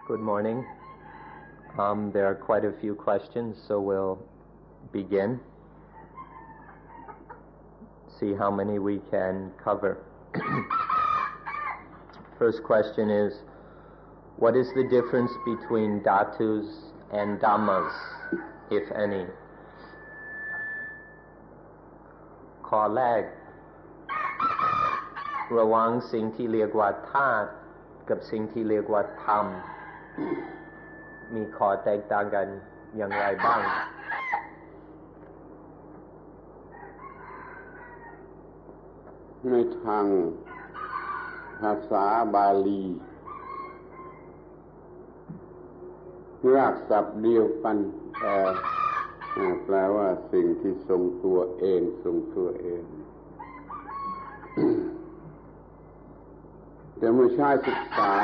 Good morning. There are quite a few questions, so we'll begin. See how many we can cover. First question is, what is the difference between dhatus and dhammas, if any? ข้อแรกระหว่างสิ่งที่เรียกว่าธาตุกับสิ่งที่เรียกว่าธรรมมีข้อแตกต่างกันอย่างไรบ้างในทางภาษาบาลีรากศัพท์เดียวกันแต่แปลว่าสิ่งที่ทรงตัวเองแต่เมื่อใช้ศึกษา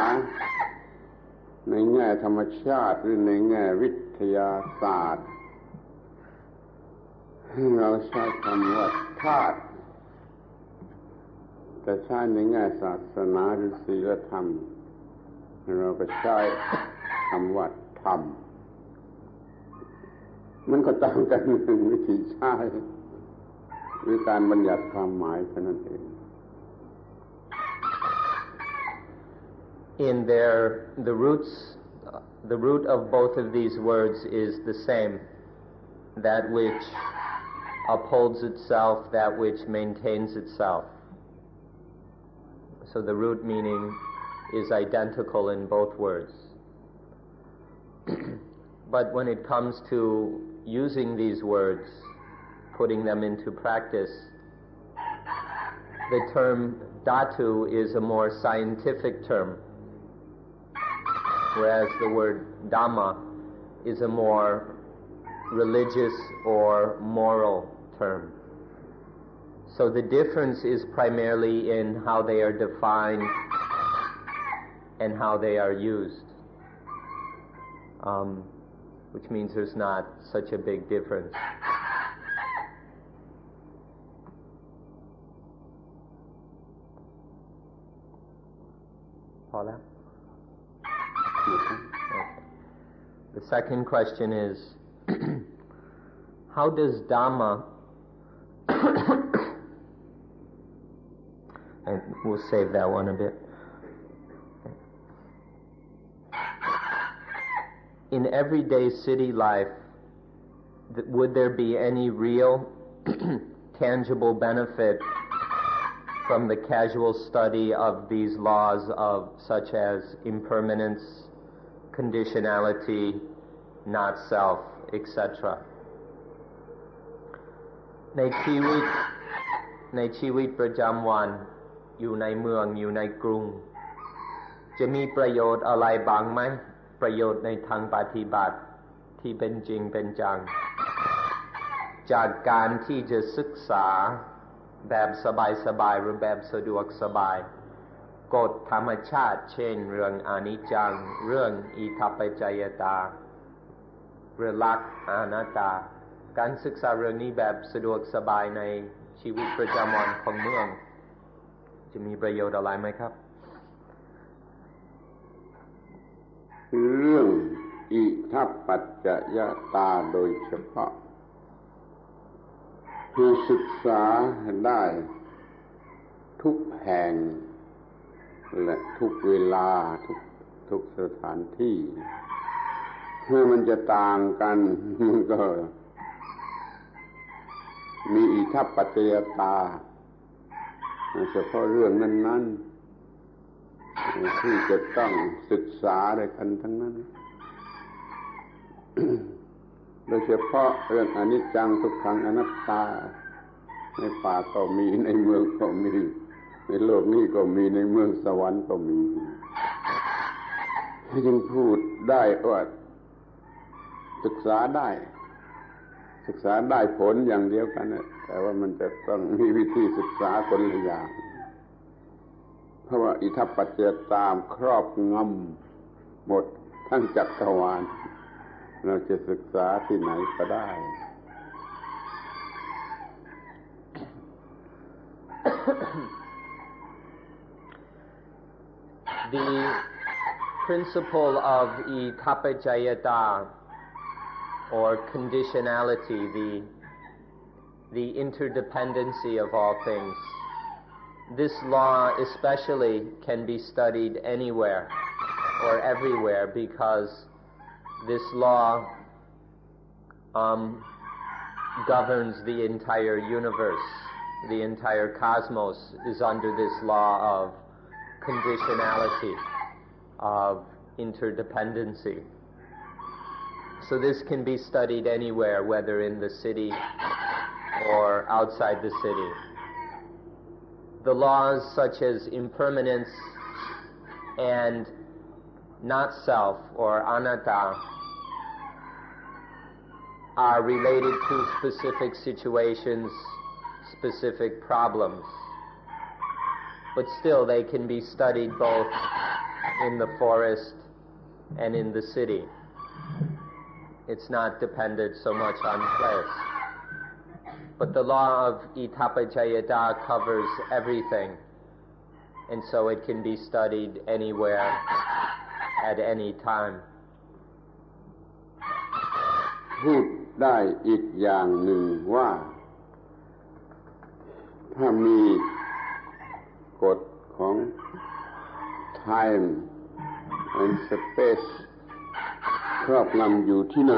ในแง่ธรรมชาติหรือในแง่วิทยาศาสตร์เราใช้คำว่าธาตุแต่ใช้ในแง่ศาสนาหรือศีลธรรมเราก็ใช้คำว่าธรรมมันก็ต่างกันในวิธีใช้หรือการบัญญัติความหมายเท่านั้นเอง In the root of both of these words is the same, that which upholds itself, that which maintains itself. So the root meaning is identical in both words. But when it comes to using these words, putting them into practice, the term dhatu is a more scientific term, whereas the word Dhamma is a more religious or moral term. So the difference is primarily in how they are defined and how they are used, which means there's not such a big difference. Paula? Okay. The second question is, how does Dhamma, and we'll save that one a bit. In everyday city life, would there be any real, tangible benefit from the casual study of these laws of such as impermanence, conditionality, not self, etc. ในชีวิตประจำวันอยู่ในเมืองอยู่ในกรุงจะมีประโยชน์อะไรบ้างไหมประโยชน์ในทางปฏิบัติที่เป็นจริงเป็นจังจากการที่จะศึกษาแบบสบายๆหรือแบบสะดวกสบายกฎธรรมชาติเช่นเรื่องอนิจจังเรื่องอิทัปปัจจยตาเรื่องลักษณ์อนัตตาการศึกษาเรื่องนี้แบบสะดวกสบายในชีวิตประจำวันของเมืองจะมีประโยชน์อะไรไหมครับเรื่องอิทัปปัจจยตาโดยเฉพาะคือศึกษาได้ทุกแห่งและทุกเวลาทุกสถานที่คือมันจะต่างกันมันก็มีอิทัปปัจจยตาเฉพาะเรื่องนั้นๆที่จะต้องศึกษาด้วยกันทั้งนั้นโดยเฉพาะเรื่องอนิจจังทุกขังอนัตตาในป่าก็มีในเมืองก็มีในโลกนี้ก็มีในเมืองสวรรค์ก็มีจึงพูดได้ว่าศึกษาได้ผลอย่างเดียวกันแต่ว่ามันจะต้องมีวิธีศึกษาคนละอย่างเพราะว่าอิทัปปัจจยตาครอบงำหมดทั้งจักรวาลเราจะศึกษาที่ไหนก็ได้ principle of Itappajayata or conditionality, the interdependency of all things. This law especially can be studied anywhere or everywhere because this law governs the entire universe. The entire cosmos is under this law of conditionality, of interdependency. So this can be studied anywhere, whether in the city or outside the city. The laws such as impermanence and not self or anatta are related to specific situations, specific problems. But still they can be studied both in the forest and in the city. It's not dependent so much on place. But the law of Itappajayata covers everything, and so it can be studied anywhere, at any time. พูดได้อีกอย่างหนึ่งว่าถ้ามีกฎของ time and space ครอบงำอยู่ที่ไหน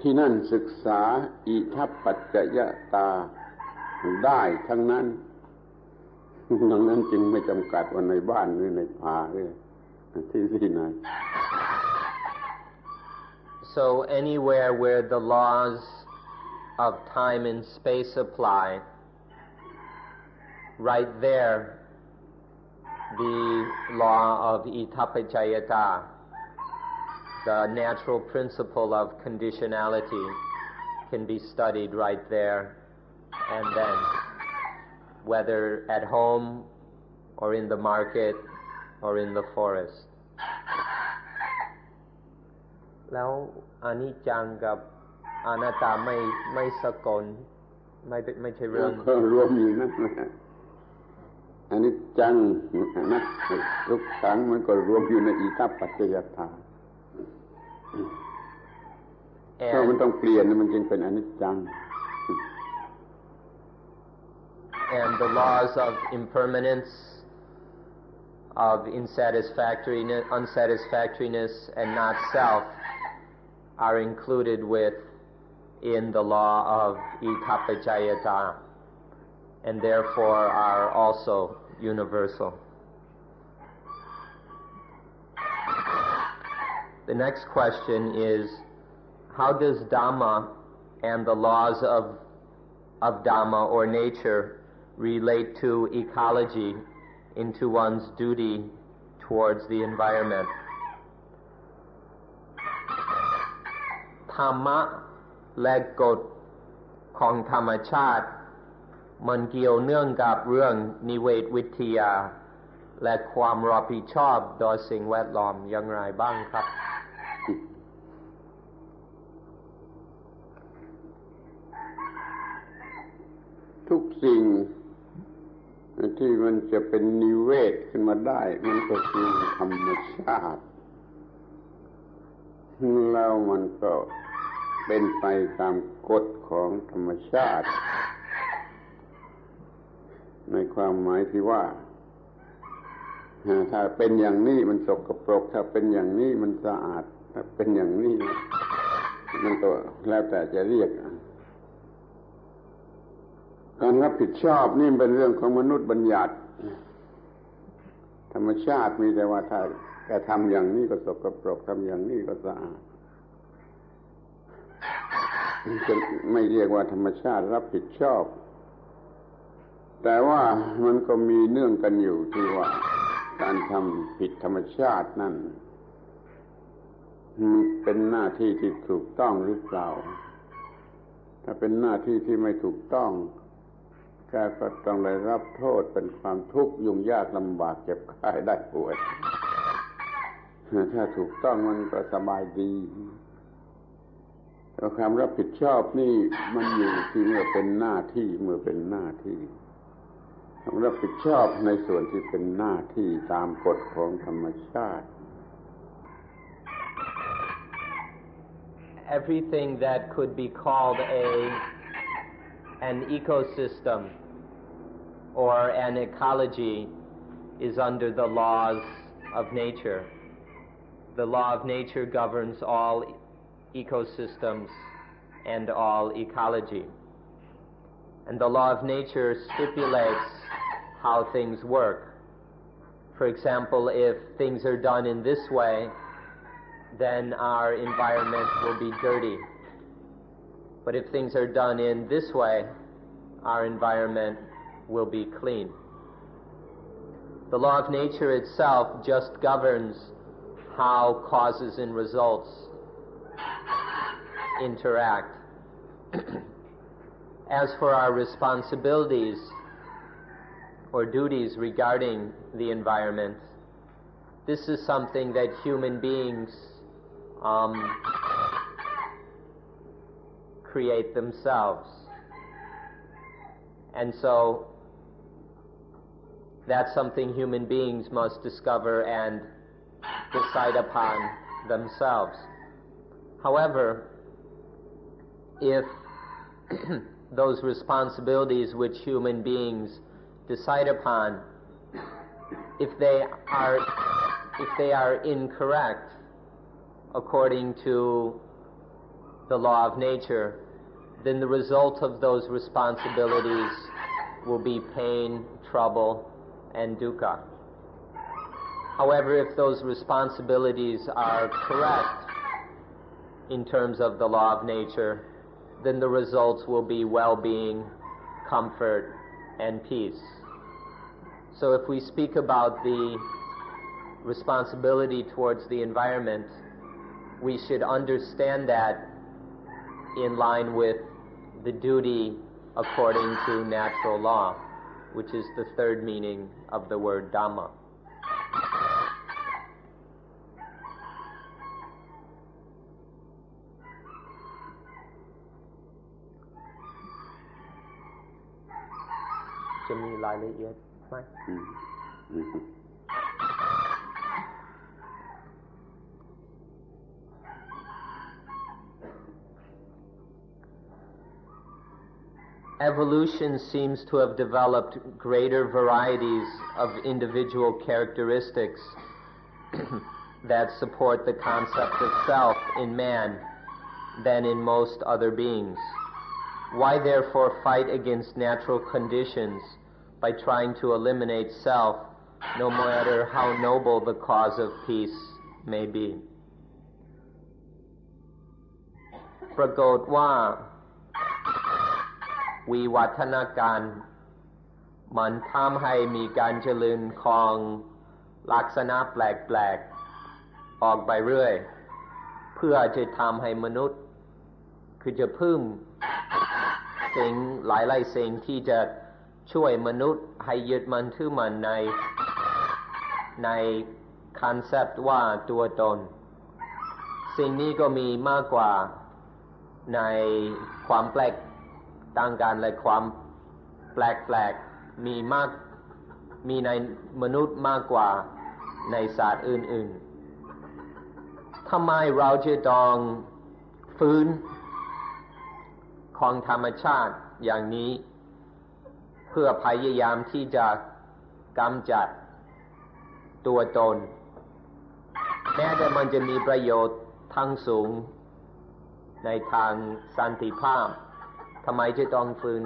ที่นั่นศึกษาอิทัปปัจจยตาได้ทั้งนั้นดังนั้นจึงไม่จำกัดว่าในบ้านหรือในป่าหรือที่ไหน So anywhere where the laws of time and space apply, right there the law of Itappajayata, the natural principle of conditionality, can be studied right there and then, whether at home or in the market or in the forest. แล้วอนิจจังกับอนัตตาไม่สกลไม่ใช่เรื่องรวมอยู่นั่นแหละอนิจจังนะทุกครั้งมันก็รวมอยู่ในอิทัปปัจจยตาถ้ามันต้องเปลี่ยนมันจึงเป็นอนิจจัง And the laws of impermanence, of unsatisfactoriness and not self are included in the law of Itappajayata and therefore are also universal. The next question is, how does Dhamma and the laws of Dhamma or nature relate to ecology, into one's duty towards the environment? ธรรมะและกฎของธรรมชาติมันเกี่ยวเนื่องกับเรื่องนิเวศวิทยาและความรับผิดชอบต่อสิ่งแวดล้อมอย่างไรบ้างครับ ทุกสิ่งที่มันจะเป็นนิเวศขึ้นมาได้มันก็คือธรรมชาติแล้วมันก็เป็นไปตามกฎของธรรมชาติในความหมายที่ว่าถ้าเป็นอย่างนี้มันสกปรกถ้าเป็นอย่างนี้มันสะอาดถ้าเป็นอย่างนี้มันก็แล้วแต่จะเรียกการรับผิดชอบนี่เป็นเรื่องของมนุษย์บัญญัติธรรมชาติมีแต่ว่าถ้าแกทำอย่างนี้ก็สกปรกทำอย่างนี้ก็สะอาดจะไม่เรียกว่าธรรมชาติรับผิดชอบแต่ว่ามันก็มีเนื่องกันอยู่ที่ว่าการทำผิดธรรมชาตินั่นเป็นหน้าที่ที่ถูกต้องหรือเปล่าถ้าเป็นหน้าที่ที่ไม่ถูกต้องแกก็ต้องได้รับโทษเป็นความทุกข์ยุ่งยากลำบากเจ็บไข้ได้ป่วยถ้าถูกต้องมันก็สบายดีแต่ความรับผิดชอบนี่มันอยู่ที่เมื่อเป็นหน้าที่ต้องรับผิดชอบในส่วนที่เป็นหน้าที่ตามกฎของธรรมชาติ everything that could be called an ecosystem or an ecology is under the laws of nature. The law of nature governs all ecosystems and all ecology. And the law of nature stipulates how things work. For example, if things are done in this way, then our environment will be dirty. But if things are done in this way, our environment will be clean. The law of nature itself just governs how causes and results interact. As for our responsibilities or duties regarding the environment, this is something that human beings create themselves. And so that's something human beings must discover and decide upon themselves. However, if those responsibilities which human beings decide upon, if they are incorrect according to the law of nature, then the result of those responsibilities will be pain, trouble, and dukkha. However, if those responsibilities are correct in terms of the law of nature, then the results will be well-being, comfort, and peace. So if we speak about the responsibility towards the environment, we should understand that in line with the duty according to natural law, which is the third meaning of the word Dhamma. Evolution seems to have developed greater varieties of individual characteristics that support the concept of self in man than in most other beings. Why therefore fight against natural conditions by trying to eliminate self, no matter how noble the cause of peace may be? ปรากฏว่าวิวัฒนาการมันทำให้มีการเจริญของลักษณะแปลกๆออกไปเรื่อยเพื่อจะทำให้มนุษย์คือจะพึ่งสิ่งหลายๆสิ่งที่จะช่วยมนุษย์ให้ยึดมั่นถือมั่นในคอนเซ็ปต์ว่าตัวตนสิ่งนี้ก็มีมากกว่าในความแปลกต่างกันและความแปลกๆมีในมนุษย์มากกว่าในสัตว์อื่นๆทำไมเราจะต้องฟื้นของธรรมชาติอย่างนี้เพื่อพยายามที่จะกำจัดตัวตนแม้แต่มันจะมีประโยชน์ทั้งสูงในทางสันติภาพทำไมจะต้องฟื้น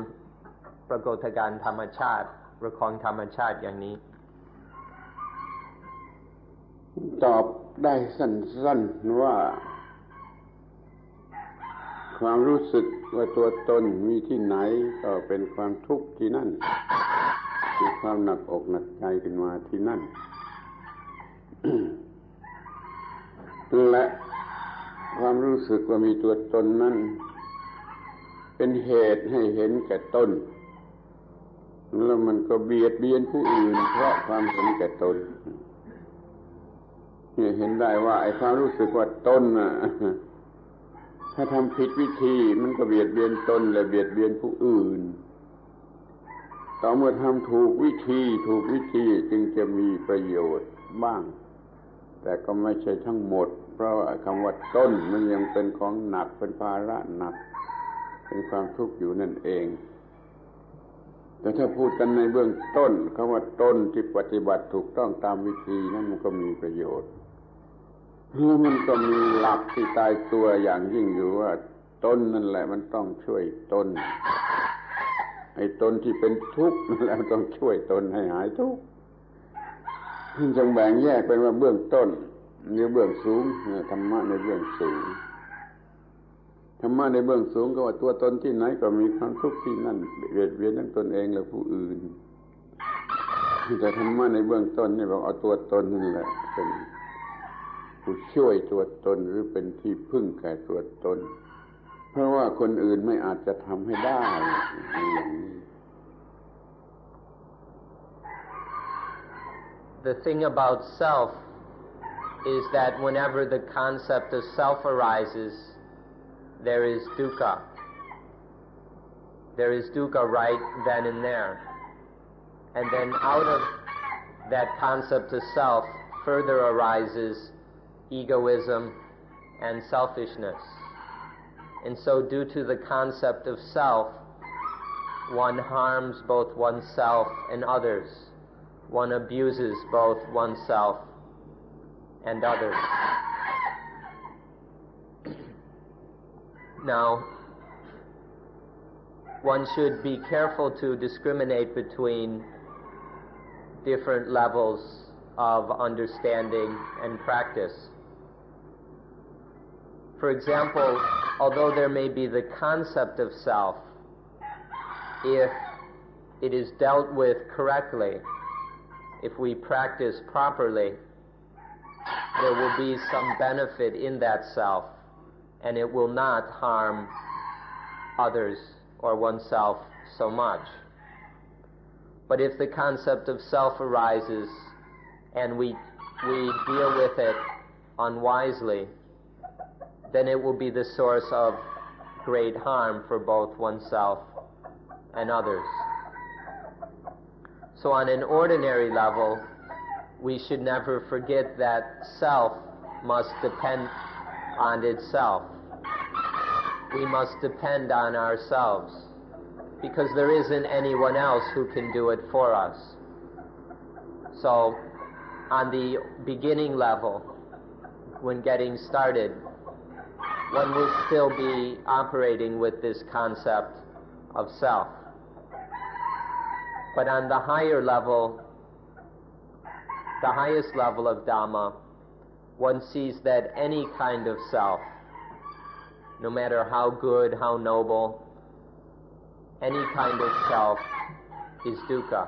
ปรากฏการณ์ธรรมชาติหรือของธรรมชาติอย่างนี้ตอบได้สั้นๆว่าความรู้สึกว่าตัวตนมีที่ไหนก็เป็นความทุกข์ที่นั่นมีความหนักอกหนักใจขึ้นมาที่นั่น และความรู้สึกว่ามีตัวตนนั้นเป็นเหตุให้เห็นแก่ตนแล้วมันก็เบียดเบียนผู้อื่นเพราะความเห็นแก่ตนนี่เห็นได้ว่าไอ้ความรู้สึกว่าตนน่ะถ้าทำผิดวิธีมันก็เบียดเบียนตนและเบียดเบียนผู้อื่นต่อเมื่อทำถูกวิธีจึงจะมีประโยชน์บ้างแต่ก็ไม่ใช่ทั้งหมด เพราะว่าคำว่าต้นมันยังเป็นของหนักเป็นภาระหนักเป็นความทุกข์อยู่นั่นเองแต่ถ้าพูดกันในเบื้องต้นคำว่าต้นที่ปฏิบัติถูกต้องตามวิธีนั้นมันก็มีประโยชน์แล้วมันก็มีหลักที่ตายตัวอย่างยิ่งอยู่ว่าต้นนั่นแหละมันต้องช่วยต้นไอ้ต้นที่เป็นทุกข์นั่นแหละต้องช่วยต้นให้หายทุกข์จึงแบ่งแยกเป็นว่าเบื้องต้นหรือเบื้องสูงธรรมะในเบื้องสูงธรรมะในเบื้องสูงก็ว่าตัวตนที่ไหนก็มีความทุกข์ที่นั่นเบียดเบียนทั้งตนเองและผู้อื่นแต่ธรรมะในเบื้องต้นนี่บอกเอาตัวตนนั่นแหละเป็นผู้ช่วยตัวตนหรือเป็นที่พึ่งแก่ตัวตนเพราะว่าคนอื่นไม่อาจจะทำให้ได้อย่างนี้ The thing about self is that whenever the concept of self arises, there is dukkha. There is dukkha right then and there. And then out of that concept of self further arises egoism and selfishness. And so due to the concept of self, one harms both oneself and others. One abuses both oneself and others. Now, one should be careful to discriminate between different levels of understanding and practice. For example, although there may be the concept of self, if it is dealt with correctly, if we practice properly, there will be some benefit in that self, and it will not harm others or oneself so much. But if the concept of self arises and we deal with it unwisely, then it will be the source of great harm for both oneself and others. So on an ordinary level, we should never forget that self must depend on itself. We must depend on ourselves, because there isn't anyone else who can do it for us. So on the beginning level, when getting started, one will still be operating with this concept of self. But on the higher level, the highest level of Dhamma, one sees that any kind of self, no matter how good, how noble, any kind of self is dukkha.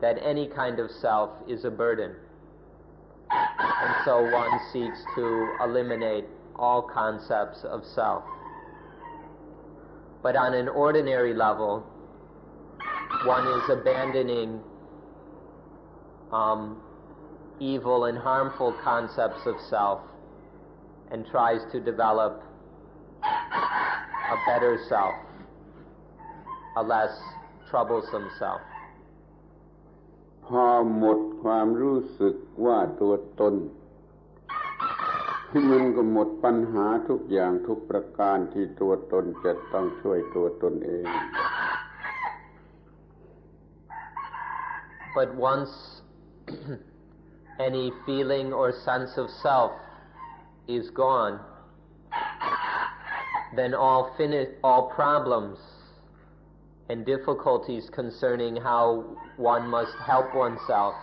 That any kind of self is a burden. And so one seeks to eliminate all concepts of self. But on an ordinary level, one is abandoning evil and harmful concepts of self and tries to develop a better self, a less troublesome self. พอหมดความรู้สึกว่าตัวตนมันก็หมดปัญหาทุกอย่างทุกประการที่ตัวตนจะต้องช่วยตัวตนเอง But once any feeling or sense of self is gone, then all problems and difficulties concerning how one must help oneself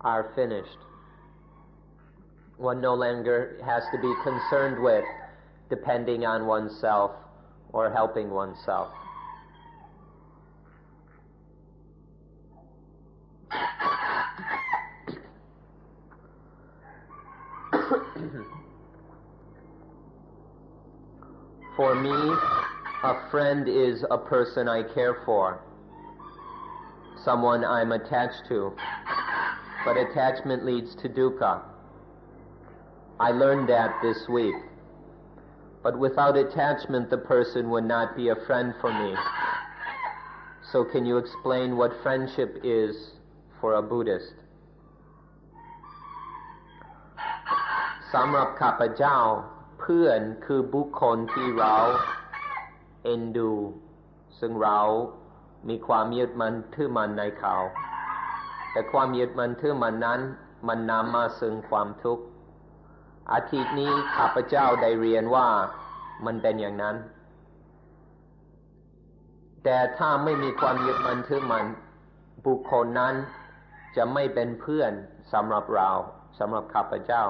are finished. One no longer has to be concerned with depending on oneself or helping oneself. For me, a friend is a person I care for, someone I'm attached to, but attachment leads to dukkha. I learned that this week. But without attachment, the person would not be a friend for me. So can you explain what friendship is for a Buddhist? สำหรับข้าพเจ้าเพื่อนคือบุคคลที่เราเอ็นดูซึ่งเรามีความยึดมั่นถือมั่นในเขาแต่ความยึดมั่นถือมั่นนั้นมันนำมาซึ่งความทุกข์อาทิตย์นี้ข้าพเจ้าได้เรียนว่ามันเป็นอย่างนั้นแต่ถ้าไม่มีความยึดมั่นถือมั่นบุคคลนั้นจะไม่เป็นเพื่อนสำหรับเราสำหรับข้าพเจ้า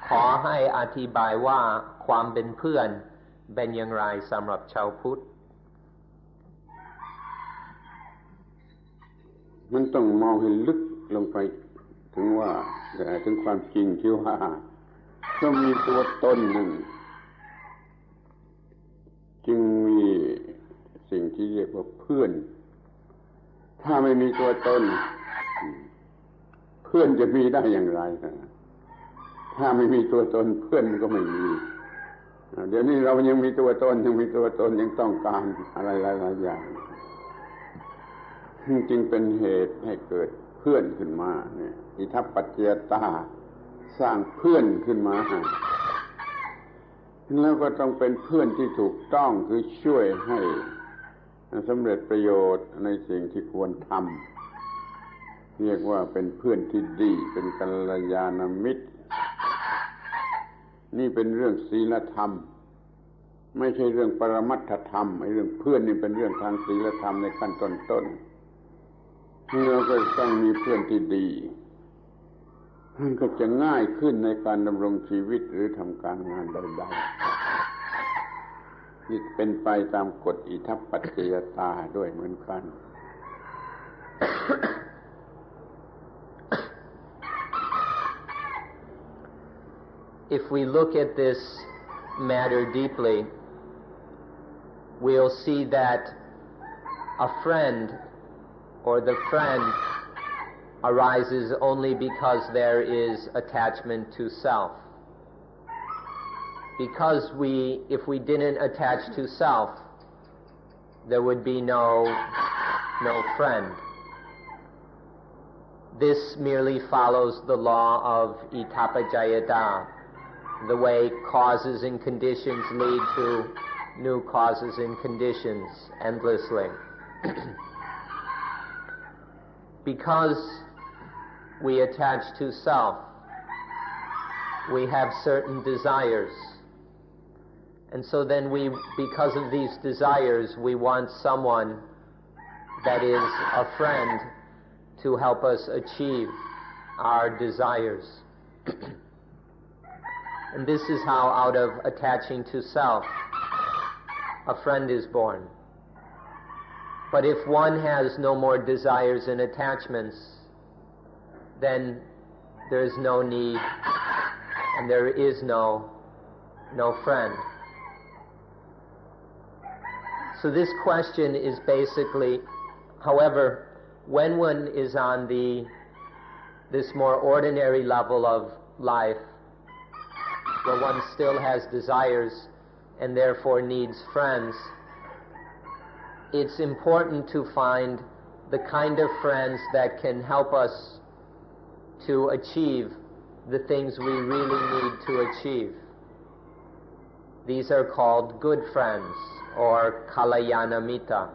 ขอให้อธิบายว่าความเป็นเพื่อนเป็นอย่างไรสำหรับชาวพุทธมันต้องมองให้ลึกลงไปถึงความจริงที่ว่าก็มีตัวตนหนึ่งจึงมีสิ่งที่เรียกว่าเพื่อนถ้าไม่มีตัวตนเพื่อนจะมีได้อย่างไรถ้าไม่มีตัวตนเพื่อนก็ไม่มีเดี๋ยวนี้เรายังมีตัวตนยังต้องการอะไรหลายๆอย่างจึงเป็นเหตุให้เกิดเพื่อนขึ้นมาเนี่ยอิทัปปัจจยตาสร้างเพื่อนขึ้นมาแล้วก็ต้องเป็นเพื่อนที่ถูกต้องคือช่วยให้สำเร็จประโยชน์ในสิ่งที่ควรทำเรียกว่าเป็นเพื่อนที่ดีเป็นกัลยาณมิตรนี่เป็นเรื่องศีลธรรมไม่ใช่เรื่องปรมัตถธรรมไอ้เรื่องเพื่อนนี่เป็นเรื่องทางศีลธรรมในขั้นต้นเราก็ต้องมีเพื่อนที่ดีมันก็จะง่ายขึ้นในการดำรงชีวิตหรือทำการงานใดๆนี่เป็นไปตามกฎอิทัปปัจจยตาด้วยเหมือนกัน If we look at this matter deeply, we'll see that a friend or the friend arises only because there is attachment to self. Because if we didn't attach to self, there would be no friend. This merely follows the law of Itapajayata, the way causes and conditions lead to new causes and conditions endlessly. Because we attach to self, we have certain desires. And so then because of these desires, we want someone that is a friend to help us achieve our desires. And this is how, out of attaching to self, a friend is born. But if one has no more desires and attachments, then there is no need and there is no friend. So this question is basically, however, when one is on this more ordinary level of life, where one still has desires and therefore needs friends, it's important to find the kind of friends that can help us to achieve the things we really need to achieve. These are called good friends, or Kalayanamita.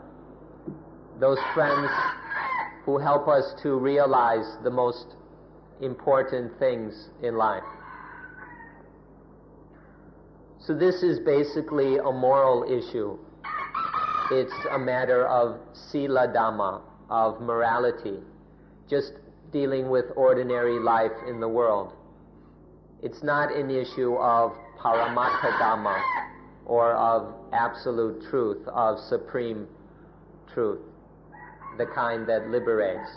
Those friends who help us to realize the most important things in life. So this is basically a moral issue. It's a matter of sila dhamma, of morality, just dealing with ordinary life in the world. It's not an issue of paramattha dhamma, or of absolute truth, of supreme truth, the kind that liberates.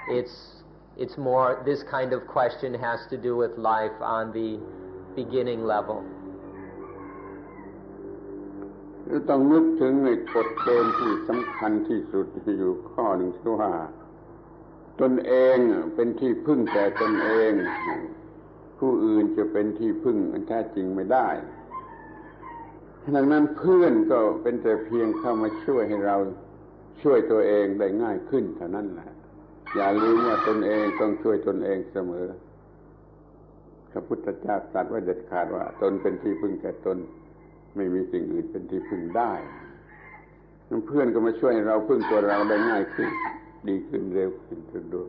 It's more, this kind of question has to do with life on the beginning level. ต้องนึกถึงในกฎเกณฑ์ที่สำคัญที่สุดอยู่ข้อหนึ่งที่ว่าตนเองเป็นที่พึ่งแต่ตนเองผู้อื่นจะเป็นที่พึ่งอันแท้จริงไม่ได้ดังนั้นเพื่อนก็เป็นแต่เพียงเข้ามาช่วยให้เราช่วยตัวเองได้ง่ายขึ้นเท่านั้นแหละอย่าลืมว่าตนเองต้องช่วยตนเองเสมอ พระพุทธเจ้าตรัสไว้เด็ดขาดว่าตนเป็นที่พึ่งแก่ตนไม่มีสิ่งอื่นเป็นที่พึ่งได้เพื่อนก็มาช่วยให้เราพึ่งตัวเราได้ง่ายขึ้นดีขึ้นเร็วขึ้นสะดวก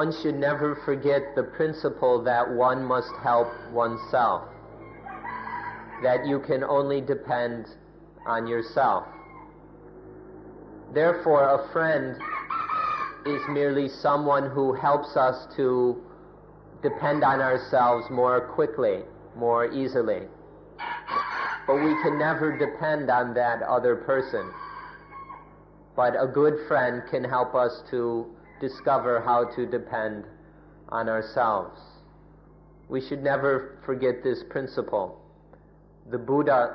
One should never forget the principle that one must help oneself, that you can only depend on yourself. Therefore, a friend is merely someone who helps us to depend on ourselves more quickly, more easily. But we can never depend on that other person. But a good friend can help us to discover how to depend on ourselves. We should never forget this principle. The Buddha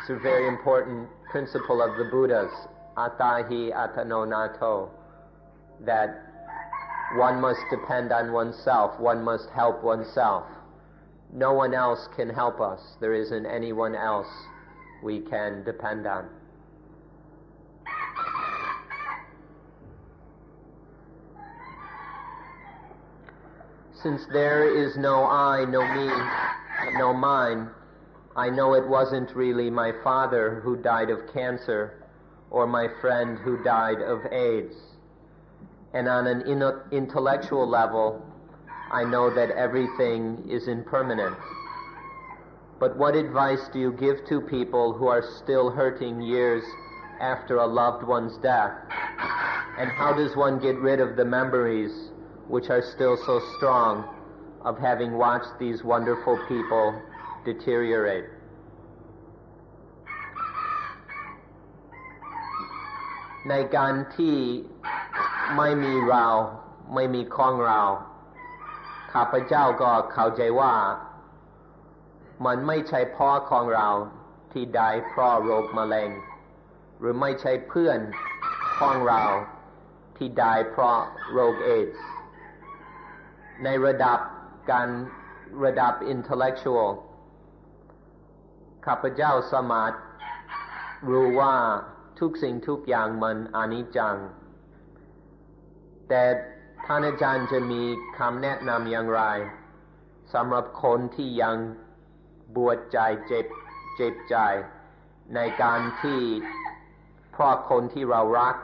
is a very important principle of the Buddhas, Attahi Attano Nato, that one must depend on oneself, one must help oneself. No one else can help us. There isn't anyone else we can depend on. Since there is no I, no me, no mine, I know it wasn't really my father who died of cancer or my friend who died of AIDS. And on an intellectual level, I know that everything is impermanent. But what advice do you give to people who are still hurting years after a loved one's death? And how does one get rid of the memories which are still so strong of having watched these wonderful people deteriorate?ในการที่ไม่มีเราไม่มีของเราข้าพเจ้าก็เข้าใจว่ามันไม่ใช่พ่อของเราที่ได้เพราะโรคมะเร็งหรือไม่ใช่เพื่อนของเราที่ได้เพราะโรคเอดส์ในระดับ intellectual ข้าพเจ้าสามารถรู้ว่าทุกสิ่งทุกอย่างมันอนิจจังแต่ท่านอาจารย์จะมีคำแนะนำอย่างไรสำหรับคนที่ยังปวดใจเจ็บใจในการที่เพราะคนที่เรารัก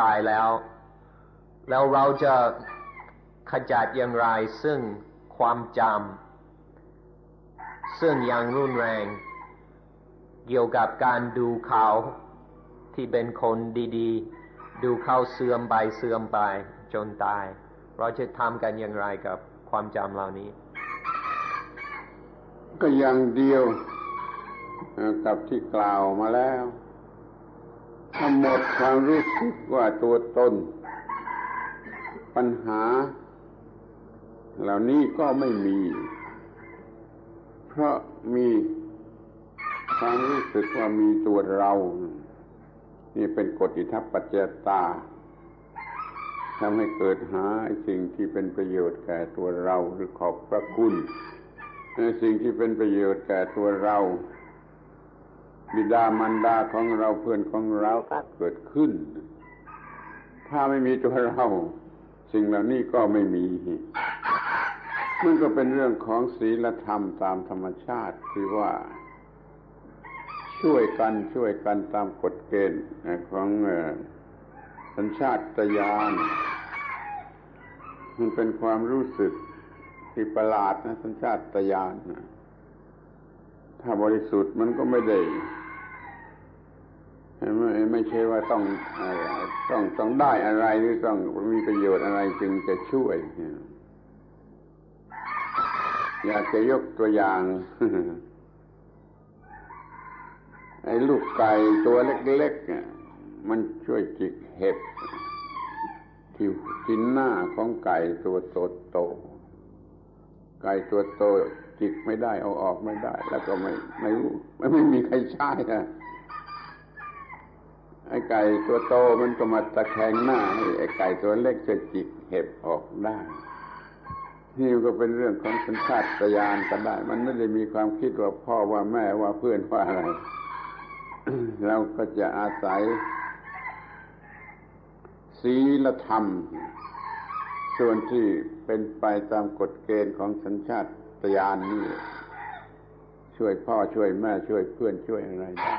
ตายแล้วเราจะขจัดอย่างไรซึ่งความจำซึ่งยังรุนแรงเกี่ยวกับการดูเขาที่เป็นคนดีๆดูเขาเสื่อมไปจนตายเราจะทำกันอย่างไรกับความจำเหล่านี้ก็อย่างเดียวกับที่กล่าวมาแล้วถ้าหมดความรู้สึกว่าตัวตนปัญหาเหล่านี้ก็ไม่มีเพราะมีความรู้สึกว่ามีตัวเรานี่เป็นกฎอิทัปปัจจยตาทำให้เกิดหาสิ่งที่เป็นประโยชน์แก่ตัวเราหรือขอบพระคุณสิ่งที่เป็นประโยชน์แก่ตัวเราบิดามารดาของเราเพื่อนของเราก็เกิดขึ้นถ้าไม่มีตัวเราสิ่งเหล่านี้ก็ไม่มีมันก็เป็นเรื่องของศีลธรรมตามธรรมชาติที่ว่าช่วยกันตามกฎเกณฑ์ของสัญชาตญาณมันเป็นความรู้สึกที่ประหลาดนะสัญชาตญาณถ้าบริสุทธิ์มันก็ไม่ได้ไม่ใช่ว่าต้องได้อะไรหรือต้องมีประโยชน์อะไรจึงจะช่วยอยากจะยกตัวอย่างไอ้ลูกไก่ตัวเล็กๆมันช่วยจิกเห็บที่หน้าของไก่ตัวโตไก่ตัวโตจิกไม่ได้เอาออกไม่ได้แล้วก็ไม่มีใครใช้ไอ้ไก่ตัวโตมันก็มาตะแคงหน้าให้ไอ้ไก่ตัวเล็กจะจิกเห็บออกได้นี่ก็เป็นเรื่องของสัญชาตญาณก็ได้มันไม่ได้มีความคิดว่าพ่อว่าแม่ว่าเพื่อนว่าอะไรเราก็จะอาศัยศีลธรรม ส่วนที่เป็นไปตามกฎเกณฑ์ของสัญชาตญาณนี่ช่วยพ่อช่วยแม่ช่วยเพื่อนช่วยอะไรได้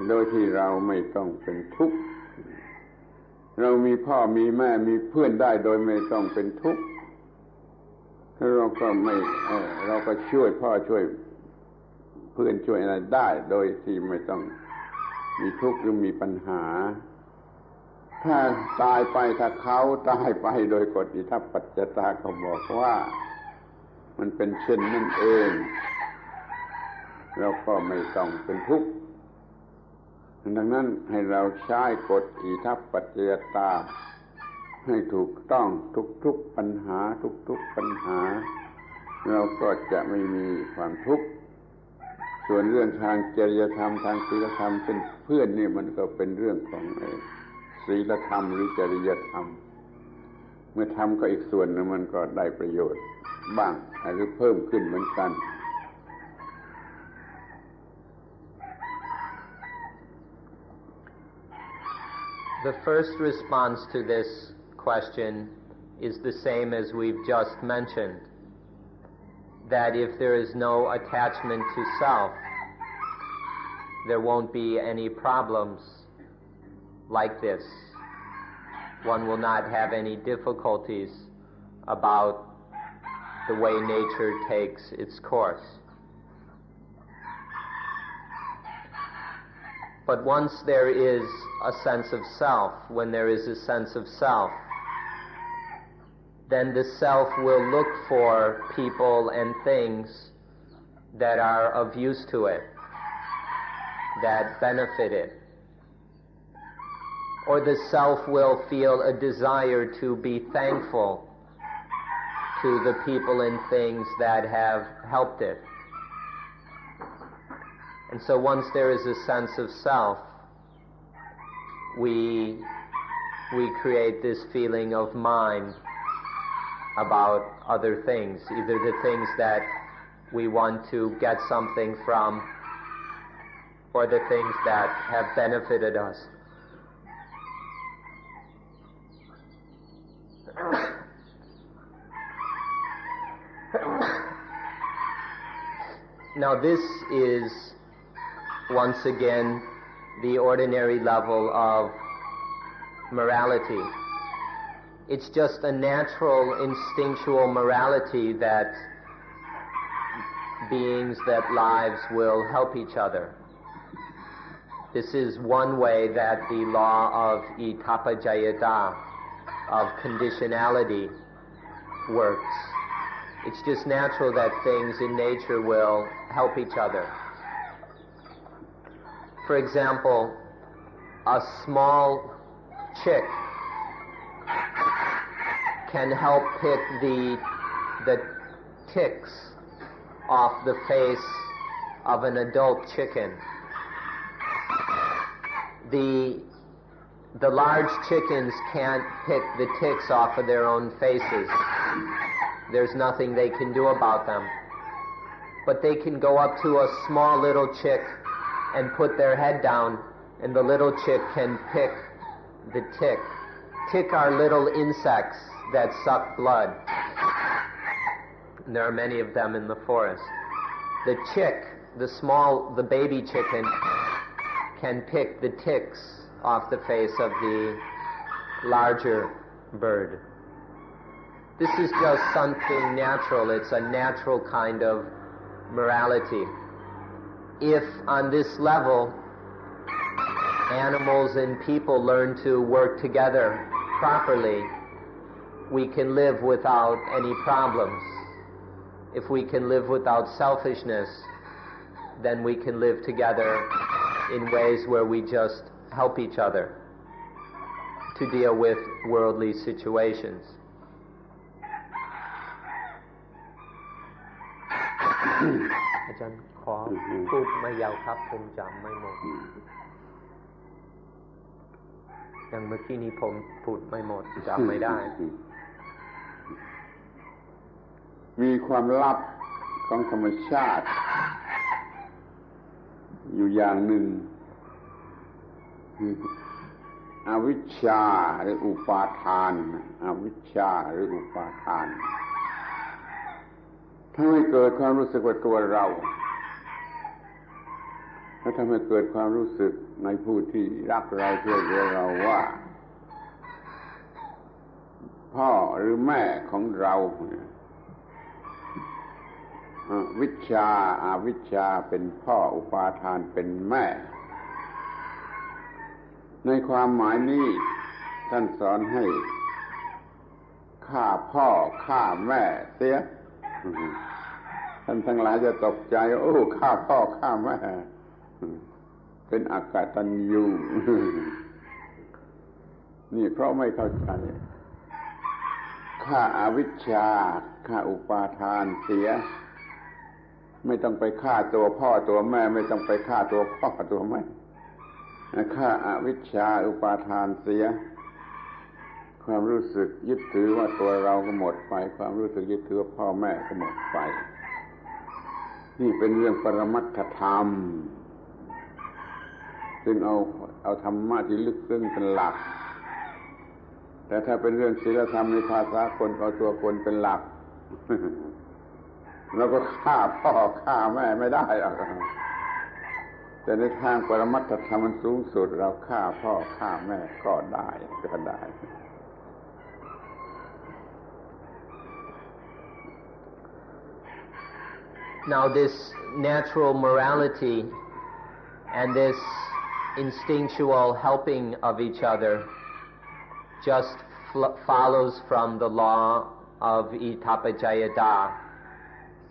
โดยที่เราไม่ต้องเป็นทุกข์เรามีพ่อมีแม่มีเพื่อนได้โดยไม่ต้องเป็นทุกข์เราก็ช่วยพ่อช่วยเพื่อนช่วยอะไรได้โดยที่ไม่ต้องมีทุกข์หรือมีปัญหาถ้าตายไปถ้าเขาตายไปโดยกฎอิทัปปัจจตาเขาบอกว่ามันเป็นเช่นนั่นเองเราก็ไม่ต้องเป็นทุกข์ดังนั้นให้เราใช้กฎอิทัปปัจจตาให้ถูกต้องทุกๆปัญหาทุกๆปัญหาเราก็จะไม่มีความทุกข์ส่วนเรื่องทางจริยธรรมทางศีลธรรมเป็นเพื่อนนี่มันก็เป็นเรื่องของศีลธรรมหรือจริยธรรมเมื่อทำก็อีกส่วนนึงมันก็ได้ประโยชน์บ้างหรือเพิ่มขึ้นเหมือนกันThe first response to this question is the same as we've just mentioned, that if there is no attachment to self, there won't be any problems like this. One will not have any difficulties about the way nature takes its course. But once there is a sense of self, when there is a sense of self, then the self will look for people and things that are of use to it, that benefit it. Or the self will feel a desire to be thankful to the people and things that have helped it. And so once there is a sense of self, we create this feeling of mind about other things, either the things that we want to get something from or the things that have benefited us. Now this is once again the ordinary level of morality. It's just a natural instinctual morality that beings, that lives will help each other. This is one way that the law of itappajayata, of conditionality, works. It's just natural that things in nature will help each other. For example, a small chick can help pick the ticks off the face of an adult chicken. The large chickens can't pick the ticks off of their own faces. There's nothing they can do about them. But they can go up to a small little chick and put their head down, and the little chick can pick the tick. Tick are little insects that suck blood. And there are many of them in the forest. The chick, the baby chicken, can pick the ticks off the face of the larger bird. This is just something natural. It's a natural kind of morality. If on this level animals and people learn to work together properly, we can live without any problems. If we can live without selfishness, then we can live together in ways where we just help each other to deal with worldly situations. อาจารย์ขอพูดไม่ยาวครับผมจำไม่หมดอย่างเมื่อกี้นี้ผมพูดไม่หมดจำไม่ได้ มีความลับของธรรมชาติอยู่อย่างหนึ่ง อวิชชาหรืออุปาทานอวิชชาหรืออุปาทานถ้าไม่เกิดความรู้สึกว่าตัวเราแล้วทำให้เกิดความรู้สึกในผู้ที่รักเราช่วยเหลือเราว่าพ่อหรือแม่ของเราวิชชาอวิชชาเป็นพ่ออุปาทานเป็นแม่ในความหมายนี้ท่านสอนให้ฆ่าพ่อฆ่าแม่เสียท่านทั้งหลายจะตกใจโอ้ฆ่าพ่อฆ่าแม่เป็นอกตัญญูนี่เพราะไม่เข้าใจฆ่าอวิชชาฆ่าอุปาทานเสียไม่ต้องไปฆ่าตัวพ่อตัวแม่ไม่ต้องไปฆ่าตัวพ่อตัวแม่ฆ่าอวิชชาอุปาทานเสียความรู้สึกยึดถือว่าตัวเราก็หมดไปความรู้สึกยึดถือว่าพ่อแม่ก็หมดไปนี่เป็นเรื่องปรมัตถธรรมซึ่งเอาธรรมะที่ลึกซึ้งเป็นหลักแต่ถ้าเป็นเรื่องศีลธรรมในภาษาคนเอาตัวคนเป็นหลักเราก็ฆ่าพ่อฆ่าแม่ไม่ได้หรอกแต่ในทางปรมัตถธรรมมันสูงสุดเราฆ่าพ่อฆ่าแม่ก็ได้Now this natural morality and this instinctual helping of each other just follows from the law of Itapajayata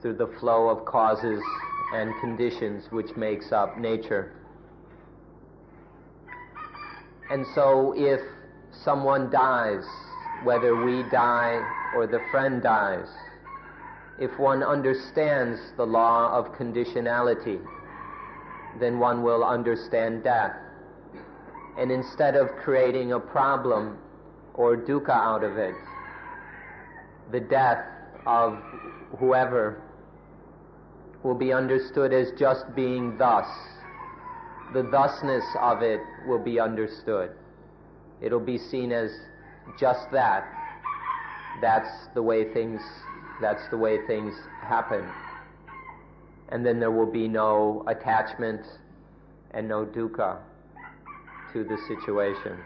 through the flow of causes and conditions which makes up nature. And so if someone dies, whether we die or the friend dies, if one understands the law of conditionality, then one will understand death. And instead of creating a problem or dukkha out of it, the death of whoever will be understood as just being thus. The thusness of it will be understood. It'll be seen as just that. That's the way things happen. And then there will be no attachment and no dukkha to the situation.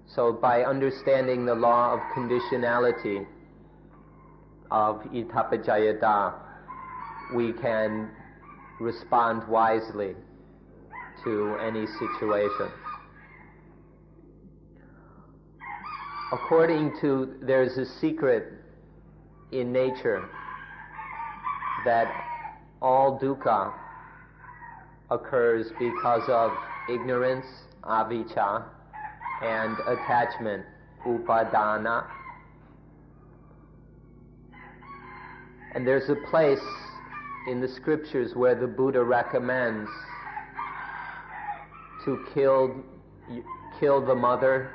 So by understanding the law of conditionality of Itapajayata, we can respond wisely to any situation. There's a secret in nature that all dukkha occurs because of ignorance, avijja, and attachment, upadana. And there's a place in the scriptures where the Buddha recommends to kill the mother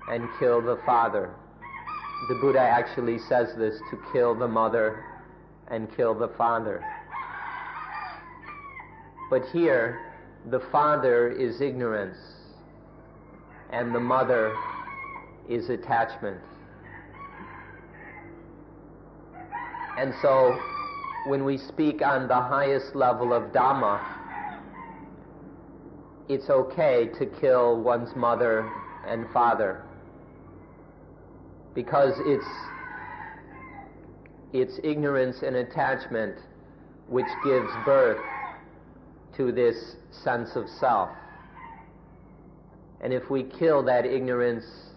and kill the father. The Buddha actually says this, to kill the mother and kill the father. But here, the father is ignorance and the mother is attachment. And so, when we speak on the highest level of Dhamma, it's okay to kill one's mother and father, because it's ignorance and attachment which gives birth to this sense of self. And if we kill that ignorance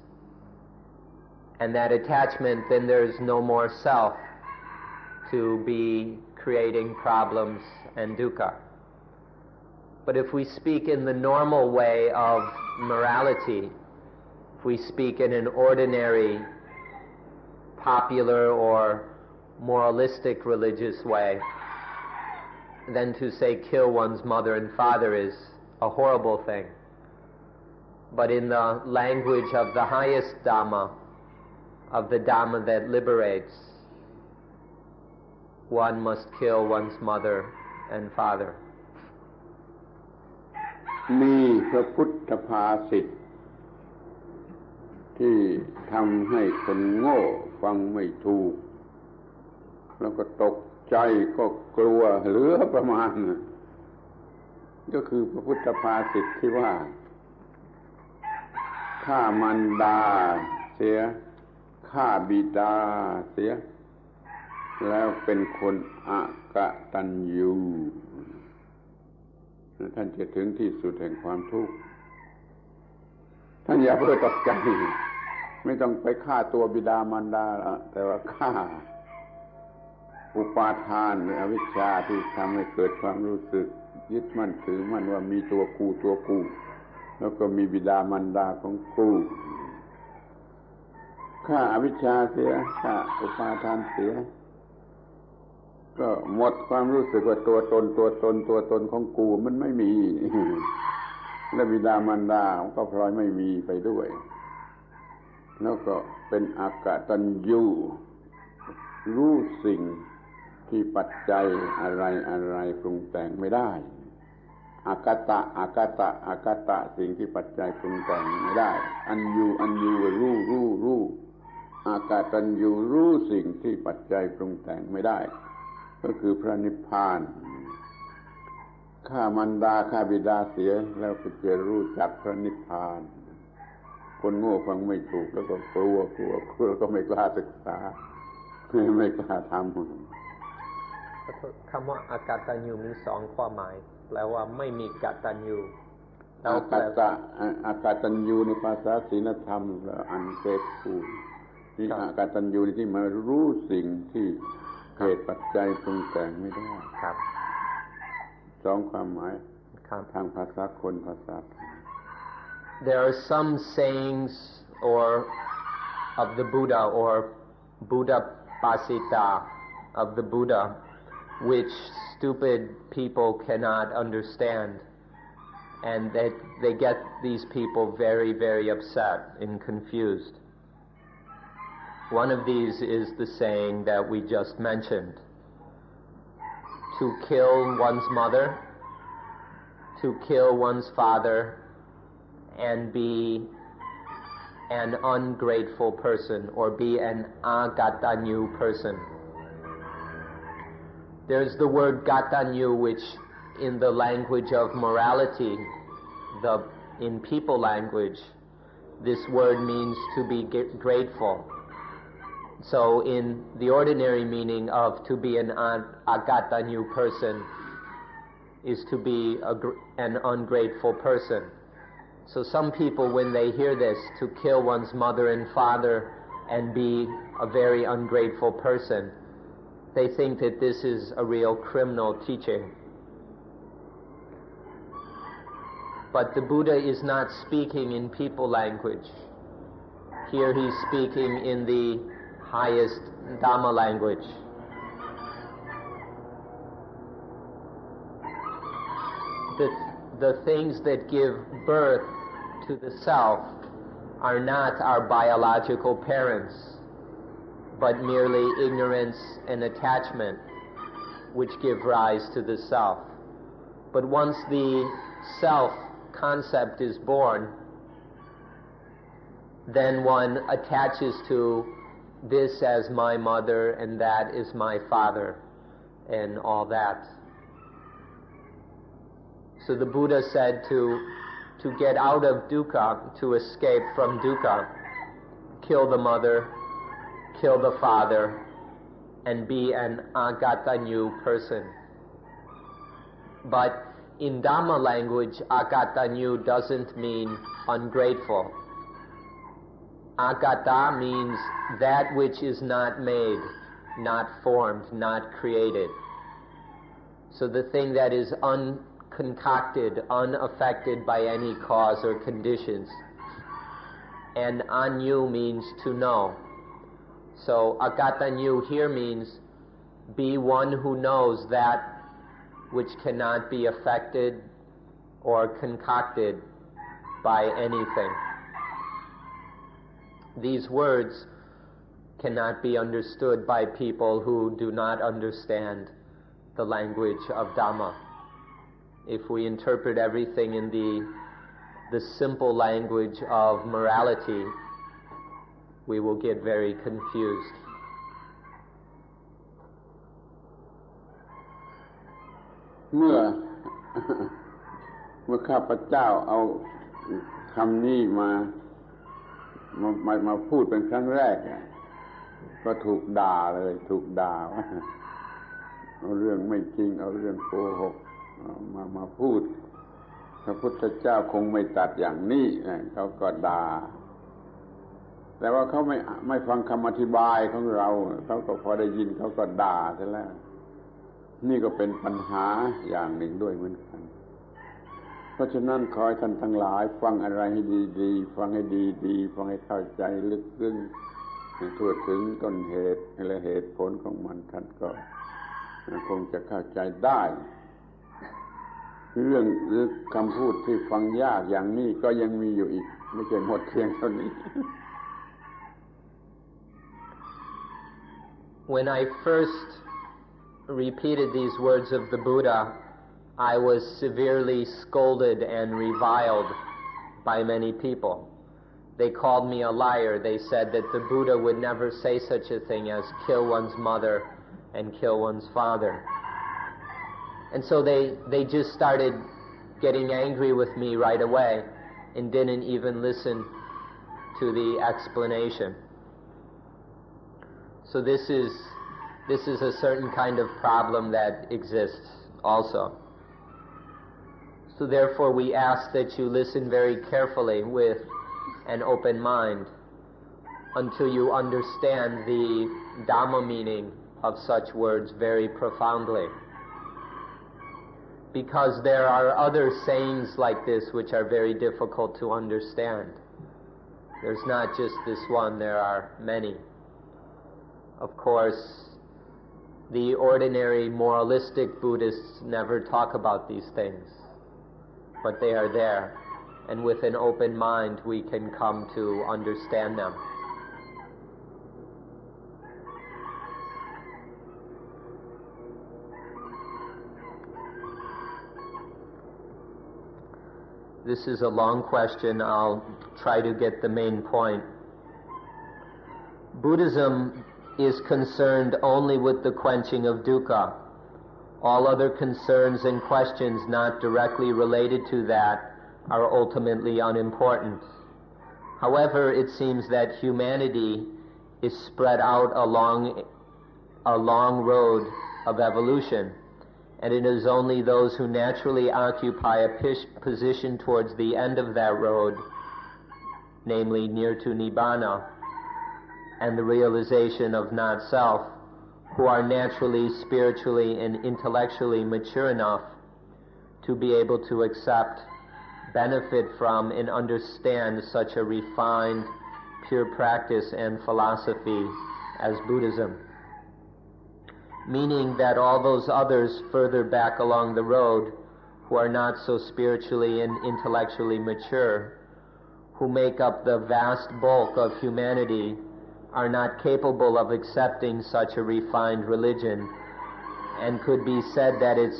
and that attachment, then there's no more self to be creating problems and dukkha. But if we speak in the normal way of morality, if we speak in an ordinary, popular or moralistic religious way, then to say kill one's mother and father is a horrible thing. But in the language of the highest Dhamma, of the Dhamma that liberates, one must kill one's mother and father. มีพระพุทธภาษิต ที่ทำให้คนโง่ฟังไม่ถูกแล้วก็ตกใจก็กลัวเหลือประมาณก็คือพระพุทธภาษิตที่ว่าฆ่ามารดาเสียฆ่าบิดาเสียแล้วเป็นคนอกตัญญูท่านจะถึงที่สุดแห่งความทุกข์ท่านอย่าเพิ่งตกใจไม่ต้องไปฆ่าตัวบิดามารดาแต่ว่าฆ่าอุปาทานหรืออวิชชาที่ทำให้เกิดความรู้สึกยึดมั่นถือมั่นว่ามีตัวกูแล้วก็มีบิดามารดาของกูฆ่าอวิชชาเสียฆ่าอุปาทานเสียก็หมดความรู้สึกว่าตัวตนของกูมันไม่มีและบิดามารดาก็พลอยไม่มีไปด้วยแล้วก็เป็นอกตัญญูรู้สิ่งที่ปัจจัยอะไรปรุงแต่งไม่ได้อากตะสิ่งที่ปัจจัยปรุงแต่งไม่ได้อัญญูรู้อากตัญญูรู้สิ่งที่ปัจจัยปรุงแต่งไม่ได้ก็คือพระนิพพานฆ่ามารดาฆ่าบิดาเสียแล้วก็จะรู้จักพระนิพพานคนโง่ฟังไม่ถูกแล้วก็กลัวแล้วก็ไม่กล้าศึกษาไม่กล้าทำคำว่าอากตัญญูมีสองความหมายแปลว่าไม่มีกตัญญูอากตัญญูในภาษาศีลธรรมแล้วอันเกตปูนี่อากตัญญูที่มารู้สิ่งที่เหตุปัจจัยปรุงแต่งไม่ได้ครับสองความหมายทางภาษาคนภาษา There are some sayings of the Buddha or Buddha Pasita of the Buddha which stupid people cannot understand and that they get these people very, very upset and confused. One of these is the saying that we just mentioned. To kill one's mother, to kill one's father, and be an ungrateful person or be an agatanyu person. There's the word gatanyu, which in the language of morality, in people language, this word means to be grateful. So in the ordinary meaning of to be an agatanyu person is to be an ungrateful person. So some people, when they hear this, to kill one's mother and father and be a very ungrateful person, they think that this is a real criminal teaching. But the Buddha is not speaking in people language. Here he's speaking in the highest Dhamma language. The things that give birth to the self are not our biological parents, but merely ignorance and attachment which give rise to the self. But once the self concept is born, then one attaches to this as my mother and that is my father and all that. So the Buddha said to get out of dukkha, to escape from dukkha, kill the mother, kill the father, and be an agatanyu person. But in Dhamma language, agatanyu doesn't mean ungrateful. Agata means that which is not made, not formed, not created. So the thing that is unconcocted, unaffected by any cause or conditions. And anyu means to know. So agatanyu here means be one who knows that which cannot be affected or concocted by anything. These words cannot be understood by people who do not understand the language of Dhamma. If we interpret everything in the simple language of morality, we will get very confused. เมื่อ ข้าพเจ้าเอาคำนี้มาพูดเป็นครั้งแรกก็ถูกด่าเลยถูกด่าว่าเอาเรื่องไม่จริงเอาเรื่องโกหกมาพูดพระพุทธเจ้าคงไม่ตรัสอย่างนี้เขาก็ด่าแต่ว่าเขาไม่ฟังคำอธิบายของเราเขาก็พอได้ยินเขาก็ด่าซะแล้วนี่ก็เป็นปัญหาอย่างหนึ่งด้วยเหมือนกันเพราะฉะนั้นขอให้ท่านทั้งหลายฟังอะไรให้ดีๆฟังให้ดีๆฟังให้เข้าใจลึกซึ้งให้ทั่วถึงต้นเหตุและเหตุผลของมันท่านก็คงจะเข้าใจได้เรื่องหรือคำพูดที่ฟังยากอย่างนี้ก็ยังมีอยู่อีกไม่ใช่หมดเพียงเท่านี้ When I first repeated these words of the Buddha, I was severely scolded and reviled by many people. They called me a liar. They said that the Buddha would never say such a thing as kill one's mother and kill one's father. And so they just started getting angry with me right away and didn't even listen to the explanation. So this is a certain kind of problem that exists also. So therefore we ask that you listen very carefully with an open mind until you understand the Dhamma meaning of such words very profoundly. Because there are other sayings like this which are very difficult to understand. There's not just this one, there are many. Of course, the ordinary moralistic Buddhists never talk about these things, but they are there, and with an open mind we can come to understand them. This is a long question. I'll try to get the main point. Buddhism is concerned only with the quenching of dukkha. All other concerns and questions not directly related to that are ultimately unimportant. However, it seems that humanity is spread out along a long road of evolution, and it is only those who naturally occupy a position towards the end of that road, namely near to Nibbana, and the realization of not-self, who are naturally, spiritually, and intellectually mature enough to be able to accept, benefit from, and understand such a refined, pure practice and philosophy as Buddhism. Meaning that all those others further back along the road, who are not so spiritually and intellectually mature, who make up the vast bulk of humanity, are not capable of accepting such a refined religion, and could be said that its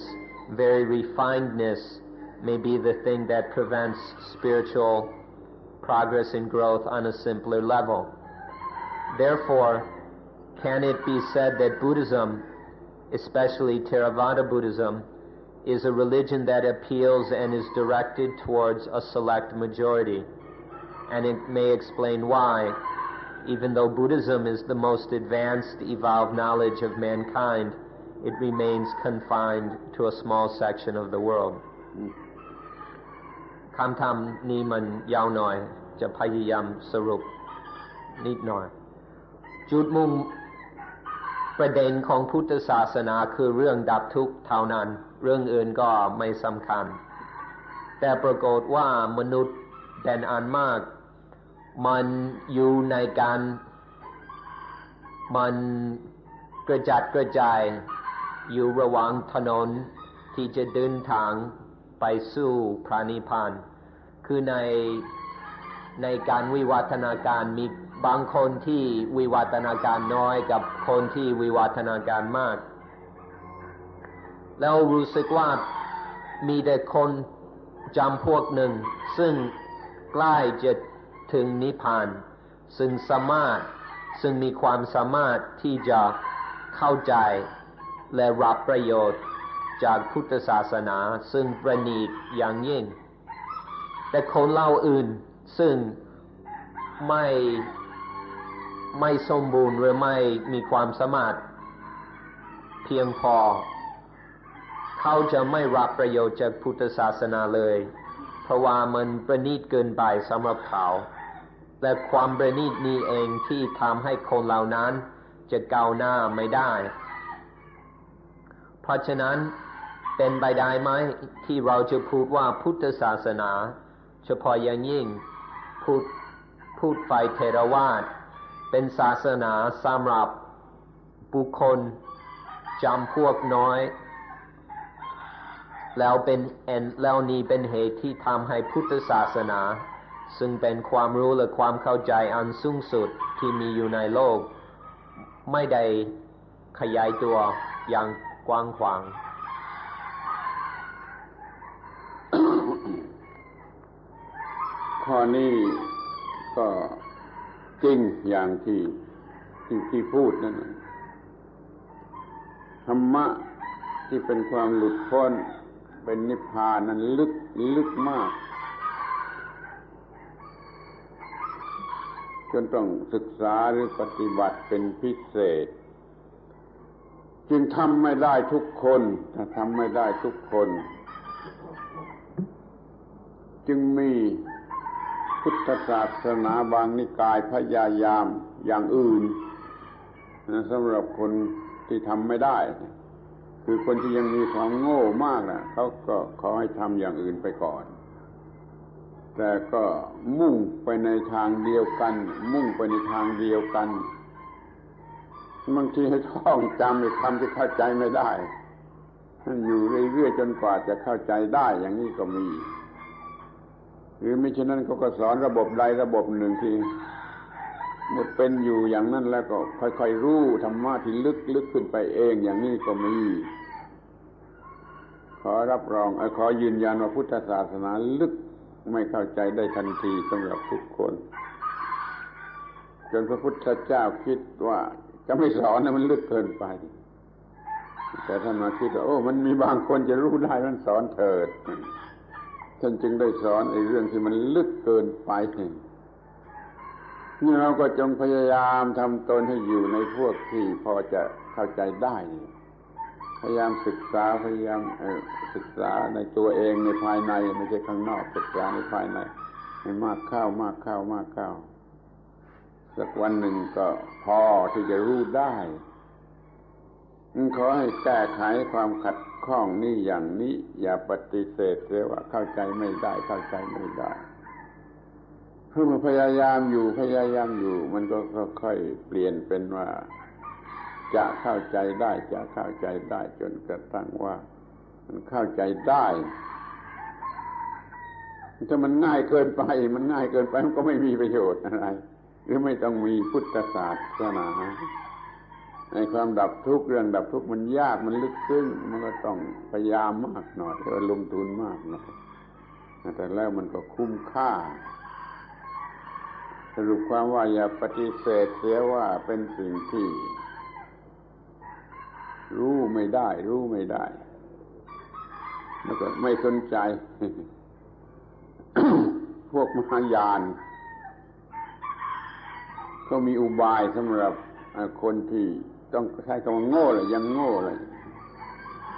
very refinedness may be the thing that prevents spiritual progress and growth on a simpler level. Therefore, can it be said that Buddhism, especially Theravada Buddhism, is a religion that appeals and is directed towards a select majority? And it may explain why, even though Buddhism is the most advanced, evolved knowledge of mankind, it remains confined to a small section of the world. คำถามนี้มันยาวหน่อยจะพยายามสรุปนิดหน่อยจุดมุ่งประเด็นของพุทธศาสนาคือเรื่องดับทุกข์เท่านั้นเรื่องอื่นก็ไม่สำคัญแต่ปรากฏว่ามนุษย์เป็นอันมากมันอยู่ในการมันกระจัดกระจายอยู่ระหว่างถนนที่จะเดินทางไปสู่พระนิพพานคือในการวิวัฒนาการมีบางคนที่วิวัฒนาการน้อยกับคนที่วิวัฒนาการมากแล้วรู้สึกว่ามีแต่คนจำพวกหนึ่งซึ่งใกล้จะถึงนิพพาน ซึ่งมีความสามารถที่จะเข้าใจและรับประโยชน์จากพุทธศาสนาซึ่งประณีตอย่างยิ่งแต่คนเหล่าอื่นซึ่งไม่สมบูรณ์หรือไม่มีความสามารถเพียงพอเขาจะไม่รับประโยชน์จากพุทธศาสนาเลยเพราะว่ามันประณีตเกินไปสำหรับเขาและความประณีตนี้เองที่ทำให้คนเหล่านั้นจะก้าวหน้าไม่ได้เพราะฉะนั้นเป็นไปได้ไหมที่เราจะพูดว่าพุทธศาสนาเฉพาะอย่างยิ่งพูดฝ่ายเทรวาทเป็นศาสนาสำหรับบุคคลจำพวกน้อยแล้วนี้เป็นเหตุที่ทำให้พุทธศาสนาซึ่งเป็นความรู้และความเข้าใจอันสูงสุดที่มีอยู่ในโลกไม่ได้ขยายตัวอย่างกว้างขวางข้อนี้ก็จริงอย่างที่พูดนั่นธรรมะที่เป็นความหลุดพ้นเป็นนิพพานนั้นลึกมากจนต้องศึกษาหรือปฏิบัติเป็นพิเศษจึงทำไม่ได้ทุกคนถ้าทำไม่ได้ทุกคนจึงมีพุทธศาสนาบางนิกายพยายามอย่างอื่นสำหรับคนที่ทำไม่ได้คือคนที่ยังมีความโง่มากนะเขาก็ขอให้ทำอย่างอื่นไปก่อนแต่ก็มุ่งไปในทางเดียวกันบางทีให้ท่องจำในคำที่เข้าใจไม่ได้อยู่เรื่อยๆจนกว่าจะเข้าใจได้อย่างนี้ก็มีหรือไม่เช่นนั้นเขาก็สอนระบบใดระบบหนึ่งที่หมดเป็นอยู่อย่างนั้นแล้วก็ค่อยๆรู้ธรรมะที่ลึกขึ้นไปเองอย่างนี้ก็มีขอรับรองขอยืนยันว่าพุทธศาสนาลึกไม่เข้าใจได้ทันทีสำหรับทุกคนจนพระพุทธเจ้าคิดว่าจะไม่สอนนะมันลึกเกินไปแต่ท่านมาคิดว่ามันมีบางคนจะรู้ได้นั้นสอนเถิดท่านจึงได้สอนไอ้เรื่องที่มันลึกเกินไปนี่เราก็จงพยายามทำตนให้อยู่ในพวกที่พอจะเข้าใจได้พยายามศึกษาในตัวเองในภายในไม่ใช่ข้างนอกศึกษาในภายในให้มากเข้าสักวันหนึ่งก็พอที่จะรู้ได้ขอให้แก้ไขความขัดข้องนี่อย่างนี้อย่าปฏิเสธเลยว่าเข้าใจไม่ได้เพื่อมาพยายามอยู่มันก็ค่อยๆเปลี่ยนเป็นว่าจะเข้าใจได้จนกระทั่งว่ามันเข้าใจได้ถ้ามันง่ายเกินไปมันก็ไม่มีประโยชน์อะไรหรือไม่ต้องมีพุทธศาสนาในความดับทุกข์เรื่องดับทุกข์มันยากมันลึกซึ้งมันก็ต้องพยายามมากหน่อยลงทุนมากหน่อยแต่แล้วมันก็คุ้มค่าสรุปความว่าอย่าปฏิเสธเสียว่าเป็นสิ่งที่รู้ไม่ได้แล้วก็ไม่สนใจ พวกมหายานเขามีอุบายสำหรับคนที่ต้องใช้คำว่าโง่เลยยังโง่เลย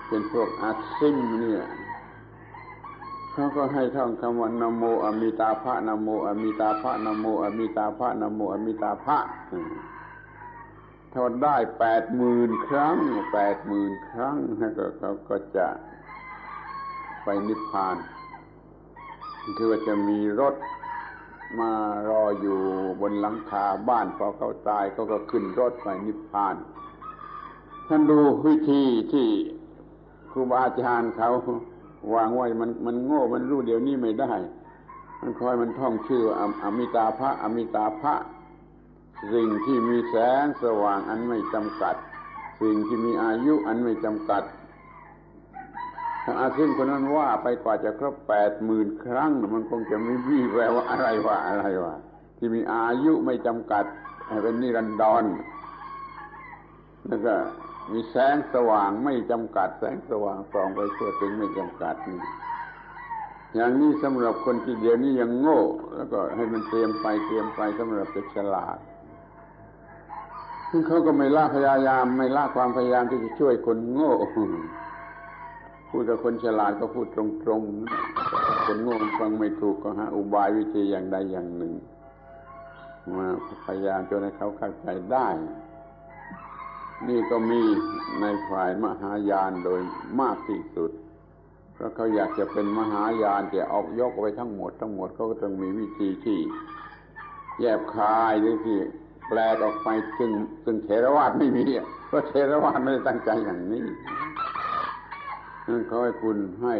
เป็นพวกอาซิมเนี่ยเขาก็ให้ท่องคำว่านะโมอมิตาภะนะโมอมิตาภะนะโมอมิตาภะนะโมอมิตาภะถ้าได้ 80,000 ครั้งเขาก็จะไปนิพพานคือว่าจะมีรถมารออยู่บนหลังคาบ้านพอเขาตายเขาก็ขึ้นรถไปนิพพานท่านดูวิธีที่ครูบาอาจารย์เขาวางไว้มันโง่มันรู้เดี๋ยวนี้ไม่ได้มันคอยมันท่องชื่ออมิตาภะสิ่งที่มีแสงสว่างอันไม่จำกัดสิ่งที่มีอายุอันไม่จำกัดถ้าอาซิมคนนั้นว่าไปกว่าจะครบ 80,000 ครั้งมันคงจะไม่วี่แววว่าอะไรวะ ที่มีอายุไม่จำกัดให้เป็นนิรันดรแล้วก็มีแสงสว่างไม่จำกัดแสงสว่างส่องไปทั่วถึงไม่จำกัดนี่อย่างนี้สำหรับคนที่เดี๋ยวนี้ยังโง่แล้วก็ให้มันเตรียมไปสำหรับจะฉลาดซึ่งเขาก็ไม่ละพยายามไม่ละความพยายามที่จะช่วยคนโง่พูดกับคนฉลาดก็พูดตรงๆคนโง่ฟังไม่ถูกก็หาอุบายวิธีอย่างใดอย่างหนึ่งมาพยายามจนให้เขาเข้าใจได้นี่ก็มีในฝ่ายมหายานโดยมากที่สุดเพราะเขาอยากจะเป็นมหายานจะออกยกไว้ทั้งหมดเขาก็ต้องมีวิธีที่แยบคายหรือที่แปลกออกไปซึ่งเถรวาทไม่มีเพราะเถรวาทไม่ได้ตั้งใจอย่างนี้นั่นขอให้คุณให้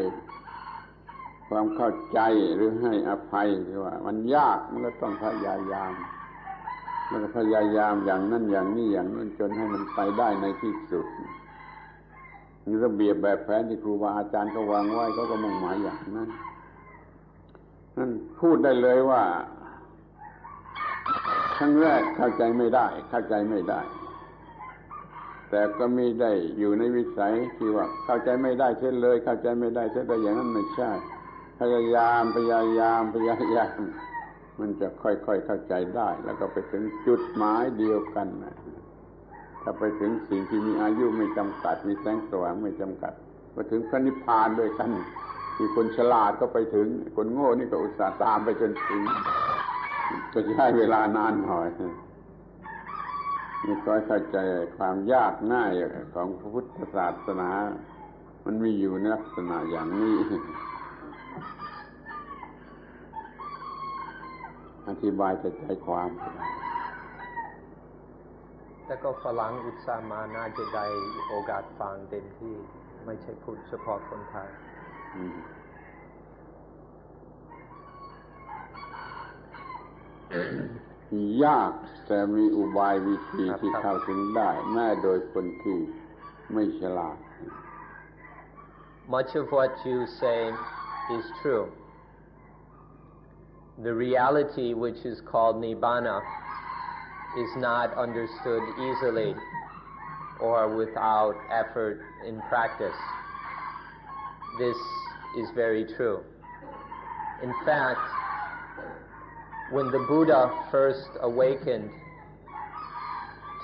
ความเข้าใจหรือให้อภัยที่ว่ามันยากมันก็ต้องพยายามแล้วก็พยายามอย่างนั้นอย่างนี้อย่างนั้นจนให้มันไปได้ในที่สุดนี่ระเบียบแบบแผนที่ครูบาอาจารย์เขาวางไว้เขาก็มุ่งหมายอย่างนั้นนั่นพูดได้เลยว่าครั้งแรกเข้าใจไม่ได้แต่ก็มีได้อยู่ในวิสัยที่ว่าเข้าใจไม่ได้เช่นเลยเข้าใจไม่ได้เช่นใดอย่างนั้นไม่ใช่พยายามมันจะค่อยๆเข้าใจได้แล้วก็ไปถึงจุดหมายเดียวกันนะถ้าไปถึงสิ่งที่มีอายุไม่จำกัดมีแสงสว่างไม่จำกัดไปถึงพระนิพพานด้วยกันที่คนฉลาดก็ไปถึงคนโง่นี่ก็อุตส่าห์ตามไปจนถึงก็ใช้เวลานานหน่อยนี่ก็เข้าใจความยากง่ายของพระพุทธศาสนามันมีอยู่ในลักษณะอย่างนี้อธิบายใจความแต่ก็ฝรั่งอุตส่าห์มาน่าจะได้โอกาสฟังเต็มที่ไม่ใช่พูดเฉพาะคนไทยยากแต่มีอุบายวิธีที่เข้าถึงได้แม้โดยคนที่ไม่ฉลาด Much of what you say is true. The reality which is called Nibbana is not understood easily or without effort in practice. This is very true. In fact, when the Buddha first awakened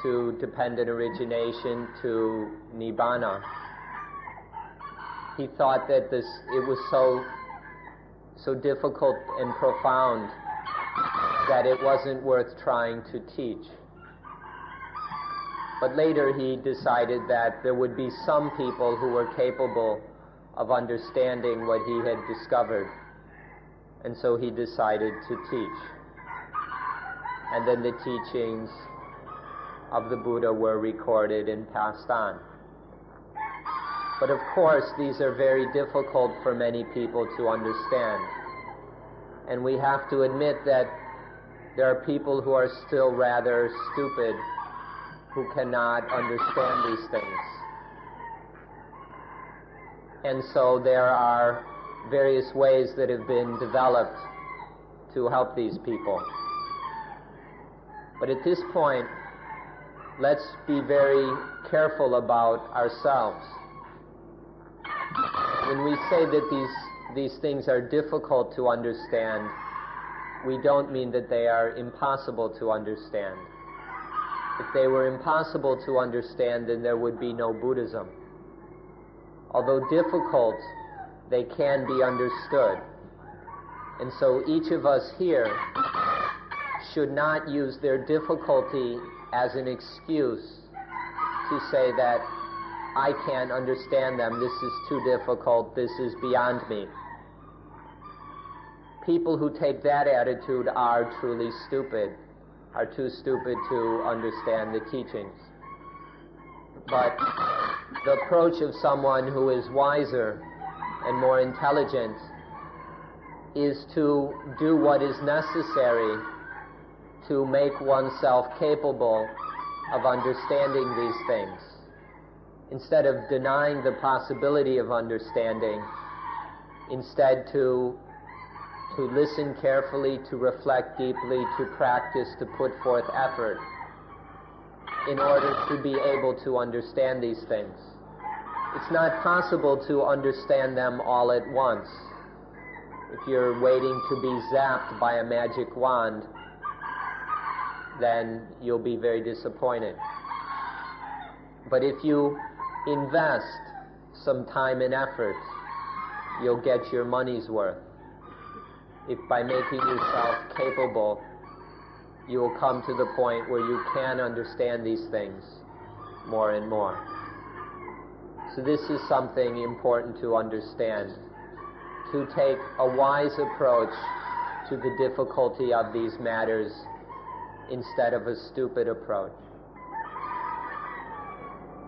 to dependent origination, to Nibbana, he thought that it was so difficult and profound that it wasn't worth trying to teach. But later he decided that there would be some people who were capable of understanding what he had discovered, and so he decided to teach. And then the teachings of the Buddha were recorded and passed on. But of course, these are very difficult for many people to understand. And we have to admit that there are people who are still rather stupid who cannot understand these things. And so there are various ways that have been developed to help these people. But at this point, let's be very careful about ourselves. When we say that these things are difficult to understand, we don't mean that they are impossible to understand. If they were impossible to understand, then there would be no Buddhism. Although difficult, they can be understood. And so each of us here should not use their difficulty as an excuse to say that I can't understand them, this is too difficult, this is beyond me. People who take that attitude are truly stupid, are too stupid to understand the teachings. But the approach of someone who is wiser and more intelligent is to do what is necessary to make oneself capable of understanding these things. Instead of denying the possibility of understanding, instead to to listen carefully, to reflect deeply, to practice, to put forth effort in order to be able to understand these things. It's not possible to understand them all at once. If you're waiting to be zapped by a magic wand, then you'll be very disappointed. But if you invest some time and effort, you'll get your money's worth. If by making yourself capable, you will come to the point where you can understand these things more and more. So this is something important to understand, to take a wise approach to the difficulty of these matters instead of a stupid approach.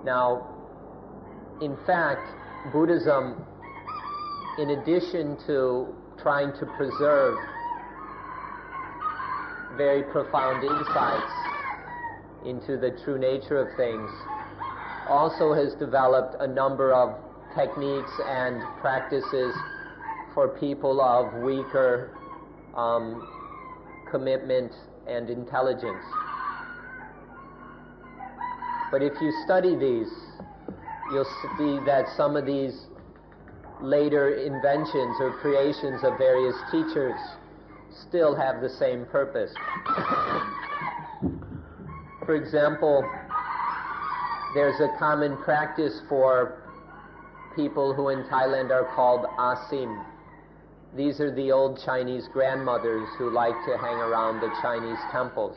Now, in fact, Buddhism, in addition to trying to preserve very profound insights into the true nature of things, also has developed a number of techniques and practices for people of weaker commitment and intelligence. But if you study these, you'll see that some of these later inventions or creations of various teachers still have the same purpose. For example, there's a common practice for people who in Thailand are called asim. These are the old Chinese grandmothers who like to hang around the Chinese temples.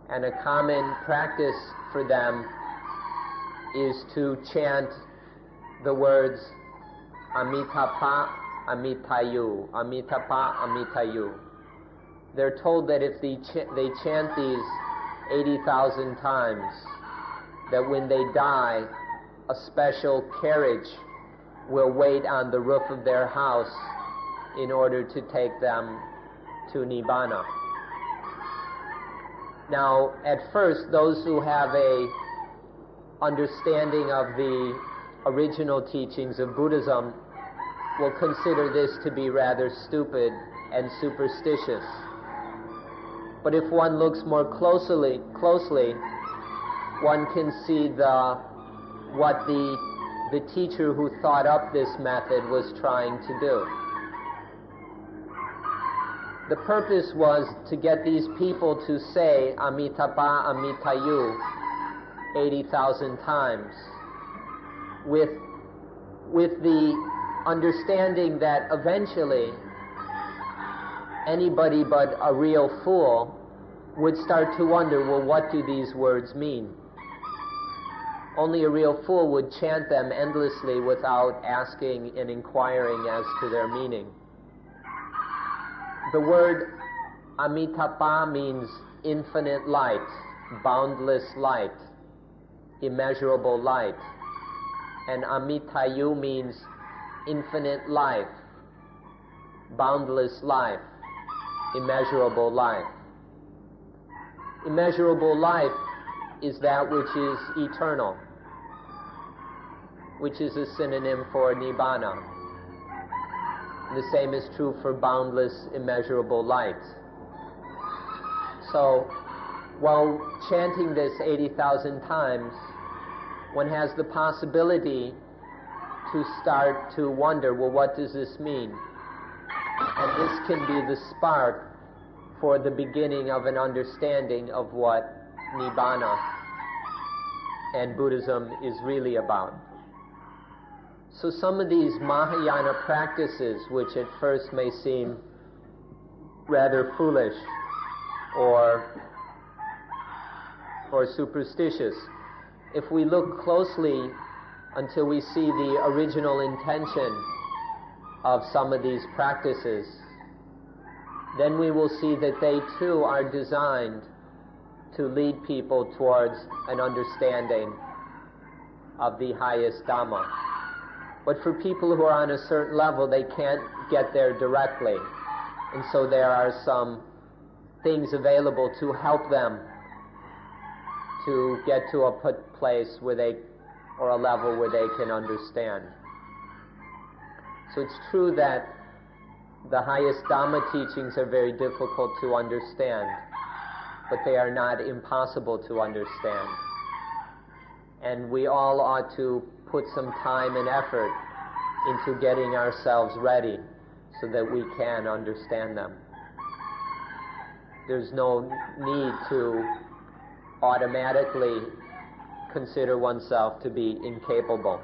And a common practice for them is to chant the words Amitabha, Amitayu, Amitabha, Amitayu. They're told that if they chant these 80,000 times, that when they die, a special carriage will wait on the roof of their house in order to take them to Nibbana. Now, at first, those who have a understanding of the original teachings of Buddhism will consider this to be rather stupid and superstitious. But if one looks more closely, one can see what the teacher who thought up this method was trying to do. The purpose was to get these people to say Amitabha, Amitayu 80,000 times with the understanding that eventually anybody but a real fool would start to wonder, well, what do these words mean? Only a real fool would chant them endlessly without asking and inquiring as to their meaning. The word Amitabha means infinite light, boundless light, immeasurable light. And Amitayu means infinite life, boundless life, immeasurable life. Immeasurable life is that which is eternal, which is a synonym for Nibbana. The same is true for boundless, immeasurable light. So, while chanting this 80,000 times, one has the possibility to start to wonder, well, what does this mean? And this can be the spark for the beginning of an understanding of what Nibbana and Buddhism is really about. So some of these Mahayana practices, which at first may seem rather foolish or superstitious, if we look closely until we see the original intention of some of these practices, then we will see that they too are designed to lead people towards an understanding of the highest Dhamma. But for people who are on a certain level, they can't get there directly. And so there are some things available to help them to get to a place where or a level where they can understand. So it's true that The highest Dhamma teachings are very difficult to understand, but they are not impossible to understand. And we all ought to put some time and effort into getting ourselves ready so that we can understand them. There's no need to automatically consider oneself to be incapable,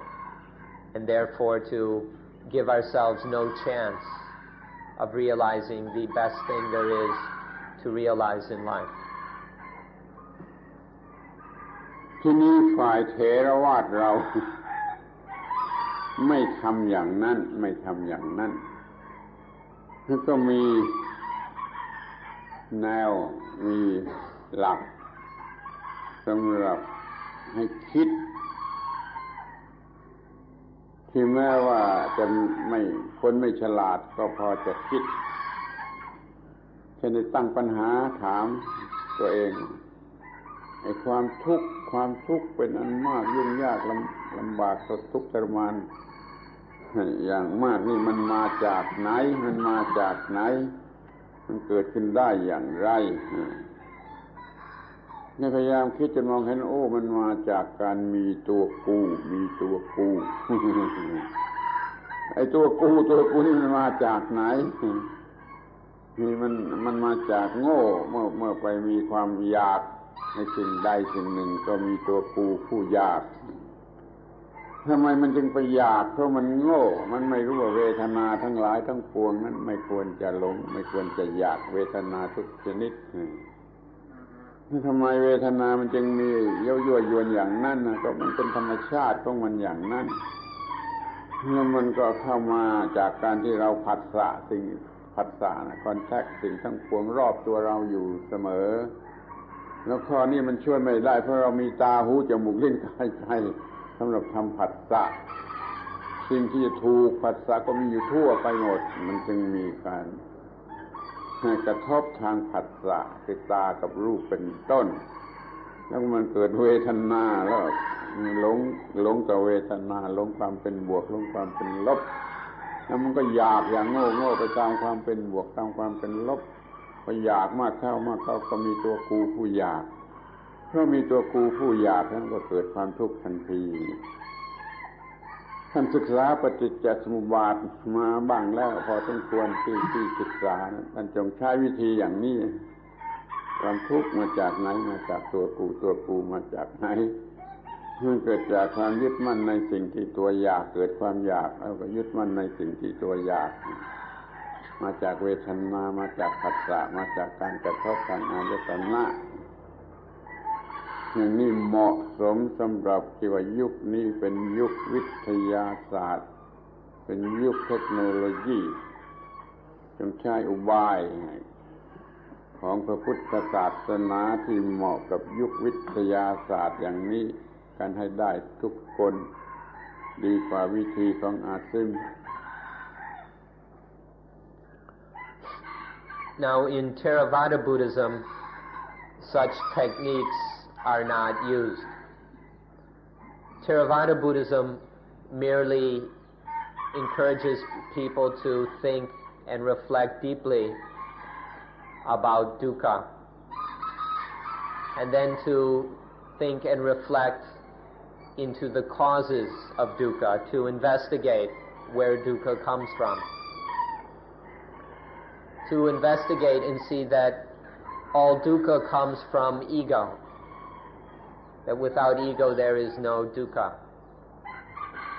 and therefore to give ourselves no chance of realizing the best thing there is to realize in life. ที่นี้ฝ่ายเถรวาทเราไม่ทำอย่างนั้นไม่ทำอย่างนั้นก็มีแนวมีหลักสำหรับให้คิดที่แม้ว่าจะคนไม่ฉลาดก็พอจะคิดเช่นได้ตั้งปัญหาถามตัวเองไอ้ความทุกข์เป็นอันมากยุ่งยากลำบากทุกข์ทรมานอย่างมากนี่มันมาจากไหนมันเกิดขึ้นได้อย่างไรพยายามคิดจนมองเห็นมันมาจากการมีตัวกูไอ้ตัวกูนี่มันมาจากไหนนี่มันมาจากโง่เมื่อไปมีความอยากในสิ่งใดสิ่งหนึ่งก็มีตัวกูผู้อยากทำไมมันจึงไปอยากเพราะมันโง่มันไม่รู้ว่าเวทนาทั้งหลายทั้งปวงนั้นไม่ควรจะหลงไม่ควรจะอยากเวทนาทุกชนิดทำไมเวทนามันจึงมียั่วยวนอย่างนั้นนะก็มันเป็นธรรมชาติของมันอย่างนั้นแล้วมันก็เข้ามาจากการที่เราผัสสะคอนแทคสิ่งทั้งปวงรอบตัวเราอยู่เสมอแล้วข้อนี้มันช่วยไม่ได้เพราะเรามีตาหูจมูกลิ้นกายใจสำหรับทำผัสสะสิ่งที่จะถูกผัสสะก็มีอยู่ทั่วไปหมดมันจึงมีการกระทบทางผัสสะคือตากับรูปเป็นต้นแล้วมันเกิดเวทนาแล้วหลงต่อเวทนาหลงความเป็นบวกหลงความเป็นลบแล้วมันก็อยากอย่างโง่ไปตามความเป็นบวกตามความเป็นลบพออยากมากเข้าก็มีตัวกูผู้อยากเพราะมีตัวกูผู้อยากนั้นก็เกิดความทุกข์ทันทีท่านศึกษาปฏิจจสมุปบาทมาบ้างแล้วพอสมควรที่ศึกษาท่านจงใช้วิธีอย่างนี้ความทุกข์มาจากไหนมาจากตัวกูมาจากไหนมันเกิดจากความยึดมั่นในสิ่งที่ตัวอยากเกิดความอยากแล้วก็ยึดมั่นในสิ่งที่ตัวอยากมาจากเวทนามาจากผัสสะมาจากการกระทบทางอายตนะอย่างนี้เหมาะสมสำหรับที่ว่ายุคนี้เป็นยุควิทยาศาสตร์เป็นยุคเทคโนโลยีจงใช้อุบายของพระพุทธศาสนาที่เหมาะกับยุควิทยาศาสตร์อย่างนี้กันให้ได้ทุกคนดีกว่าวิธีของอาซึม Now in Theravada Buddhism such techniques are not used. Theravada Buddhism merely encourages people to think and reflect deeply about dukkha, and then to think and reflect into the causes of dukkha, to investigate where dukkha comes from, to investigate and see that all dukkha comes from ego, that without ego there is no dukkha,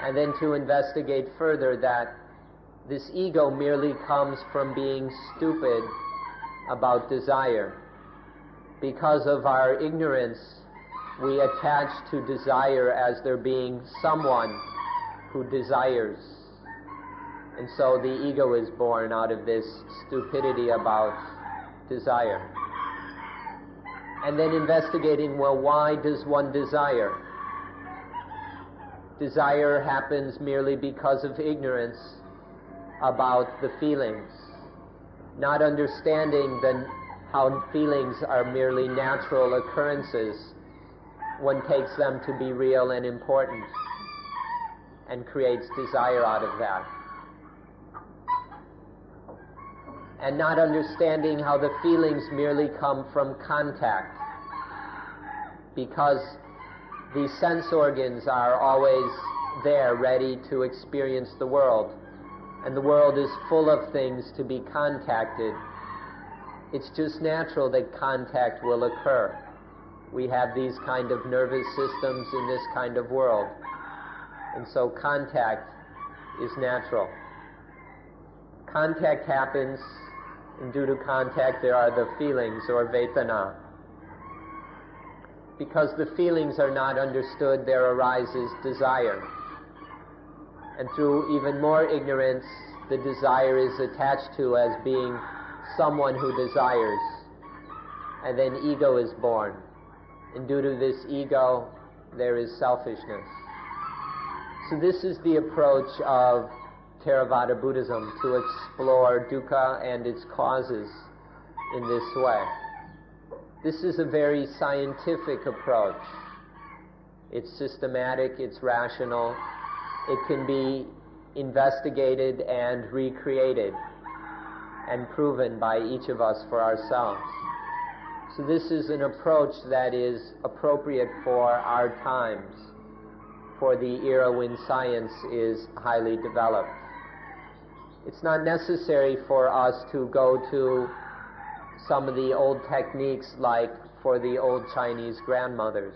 and then to investigate further that this ego merely comes from being stupid about desire. Because of our ignorance, we attach to desire as there being someone who desires. And so the ego is born out of this stupidity about desire. And then investigating, well, why does one desire? Desire happens merely because of ignorance about the feelings, not understanding how feelings are merely natural occurrences. One takes them to be real and important and creates desire out of that. and not understanding how the feelings merely come from contact, because these sense organs are always there ready to experience the world, and the world is full of things to be contacted. It's just natural that contact will occur. We have these kind of nervous systems in this kind of world, and so contact is natural. Contact happens, and due to contact there are the feelings or vedana. Because the feelings are not understood, there arises desire. And through even more ignorance, the desire is attached to as being someone who desires. And then ego is born. And due to this ego, there is selfishness. So this is the approach of Theravada Buddhism, to explore dukkha and its causes in this way. This is a very scientific approach. It's systematic, it's rational, it can be investigated and recreated and proven by each of us for ourselves. So this is an approach that is appropriate for our times, for the era when science is highly developed. It's not necessary for us to go to some of the old techniques like for the old Chinese grandmothers.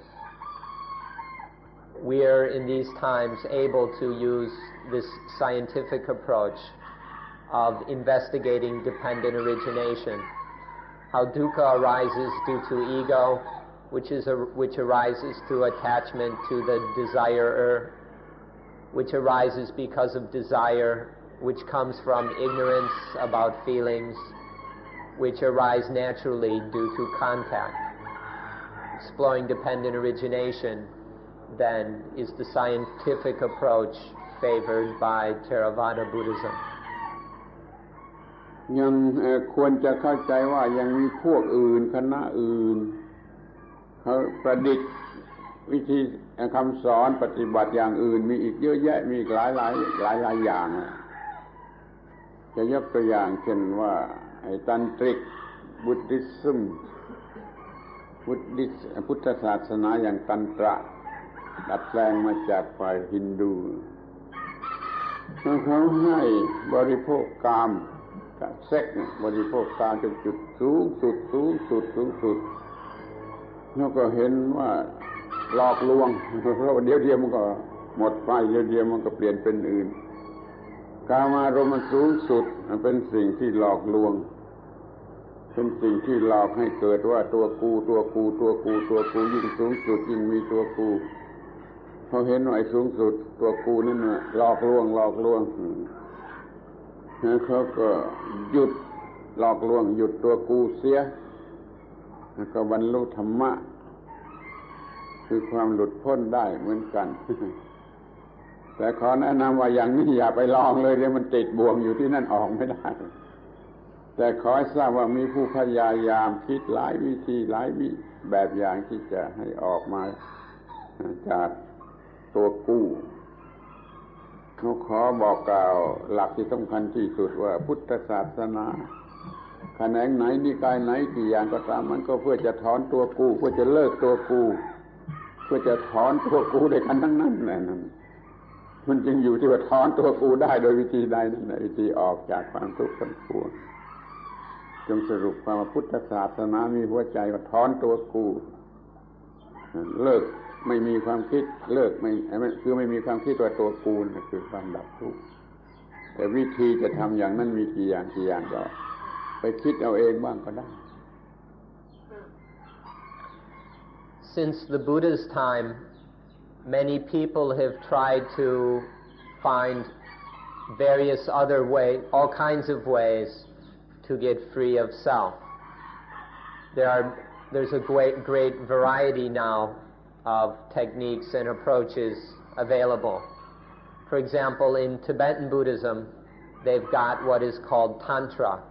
We are in these times able to use this scientific approach of investigating dependent origination, how dukkha arises due to ego, which arises through attachment to the desirer, which arises because of desire, which comes from ignorance about feelings, which arise naturally due to contact. Exploring dependent origination, then, is the scientific approach favored by Theravada Buddhism. ยังควรจะเข้าใจว่ายังมีพวกอื่นคณะอื่นเขาประดิษฐ์วิธีคำสอนปฏิบัติอย่างอื่นมีอีกเยอะแยะมีอีกหลายอย่างจะยกตัวอย่างเช่นว่าไอ้ตันตริกบุตติซึมพุทธศาสนาอย่างตันตระดัดแปลงมาจากฝ่ายฮินดูเขาให้บริโภคกามเซ็กซ์บริโภคกามจนจุดสูงสุดแล้วก็เห็นว่าหลอกลวงเพราะเดี๋ยวมันก็หมดไปเดี๋ยวมันก็เปลี่ยนเป็นอื่นกามารมณ์มันสูงสุดเป็นสิ่งที่หลอกลวงเป็นสิ่งที่หลอกให้เกิดว่าตัวกูยิ่งสูงสุดยิ่งมีตัวกูพอเห็นว่าไอ้สูงสุดตัวกูนั่นน่ะหลอกลวงแล้วเขาก็หยุดหลอกลวงหยุดตัวกูเสียแล้วก็บรรลุธรรมะคือความหลุดพ้นได้เหมือนกัน แต่ขอแนะนำว่าอย่างนี้อย่าไปลองเลยเดี๋ยวมันติดบ่วงอยู่ที่นั่นออกไม่ได้แต่ขอให้ทราบว่ามีผู้พยายามคิดหลายวิธีหลายแบบอย่างที่จะให้ออกมาจากตัวกู้เขาขอบอกกล่าวหลักที่สำคัญที่สุดว่าพุทธศาสนาแขนงไหนนิกายไหนกี่อย่างก็ตามมันก็เพื่อจะถอนตัวกู้เพื่อจะเลิกตัวกู้เพื่อจะถอนตัวกู้ด้วยกันทั้งนั้นแหละนั่นมันจึงอยู่ที่ว่าถอนตัวกูได้โดยวิธีใดนั่นแหละวิธีออกจากความทุกข์ทั้งปวงจงสรุปความว่าพุทธศาสนามีหัวใจว่าถอนตัวกูเลิกไม่มีความคิดเลิกคือไม่มีความคิดว่าตัวกูนั่นคือความดับทุกข์แต่วิธีจะทำอย่างนั้นมีกี่อย่างก็ไปคิดเอาเองบ้างก็ได้ Since the Buddha's time, many people have tried to find various other ways, all kinds of ways to get free of self. There's a great variety now of techniques and approaches available. For example, in Tibetan Buddhism, they've got what is called Tantra,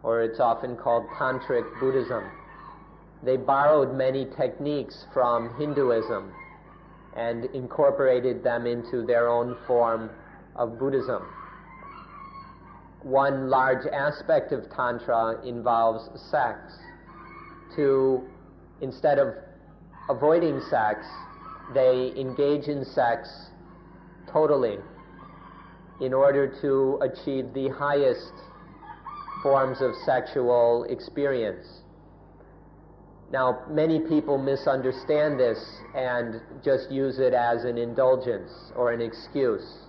or it's often called Tantric Buddhism. They borrowed many techniques from Hinduism and incorporated them into their own form of Buddhism. one large aspect of Tantra involves sex. Instead of avoiding sex, they engage in sex totally in order to achieve the highest forms of sexual experience. Now, many people misunderstand this and just use it as an indulgence or an excuse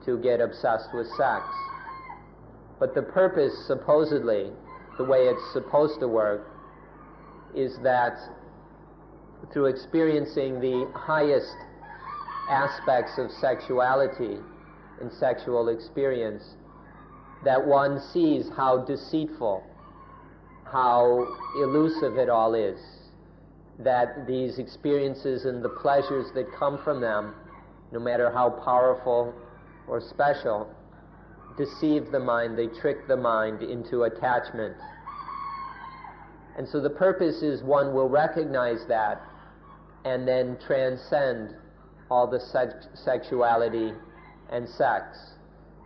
to get obsessed with sex. But the purpose, supposedly, the way it's supposed to work, is that through experiencing the highest aspects of sexuality and sexual experience, that one sees how deceitful, how elusive it all is, that these experiences and the pleasures that come from them, no matter how powerful or special, deceive the mind, they trick the mind into attachment. And so the purpose is one will recognize that and then transcend all the sexuality and sex,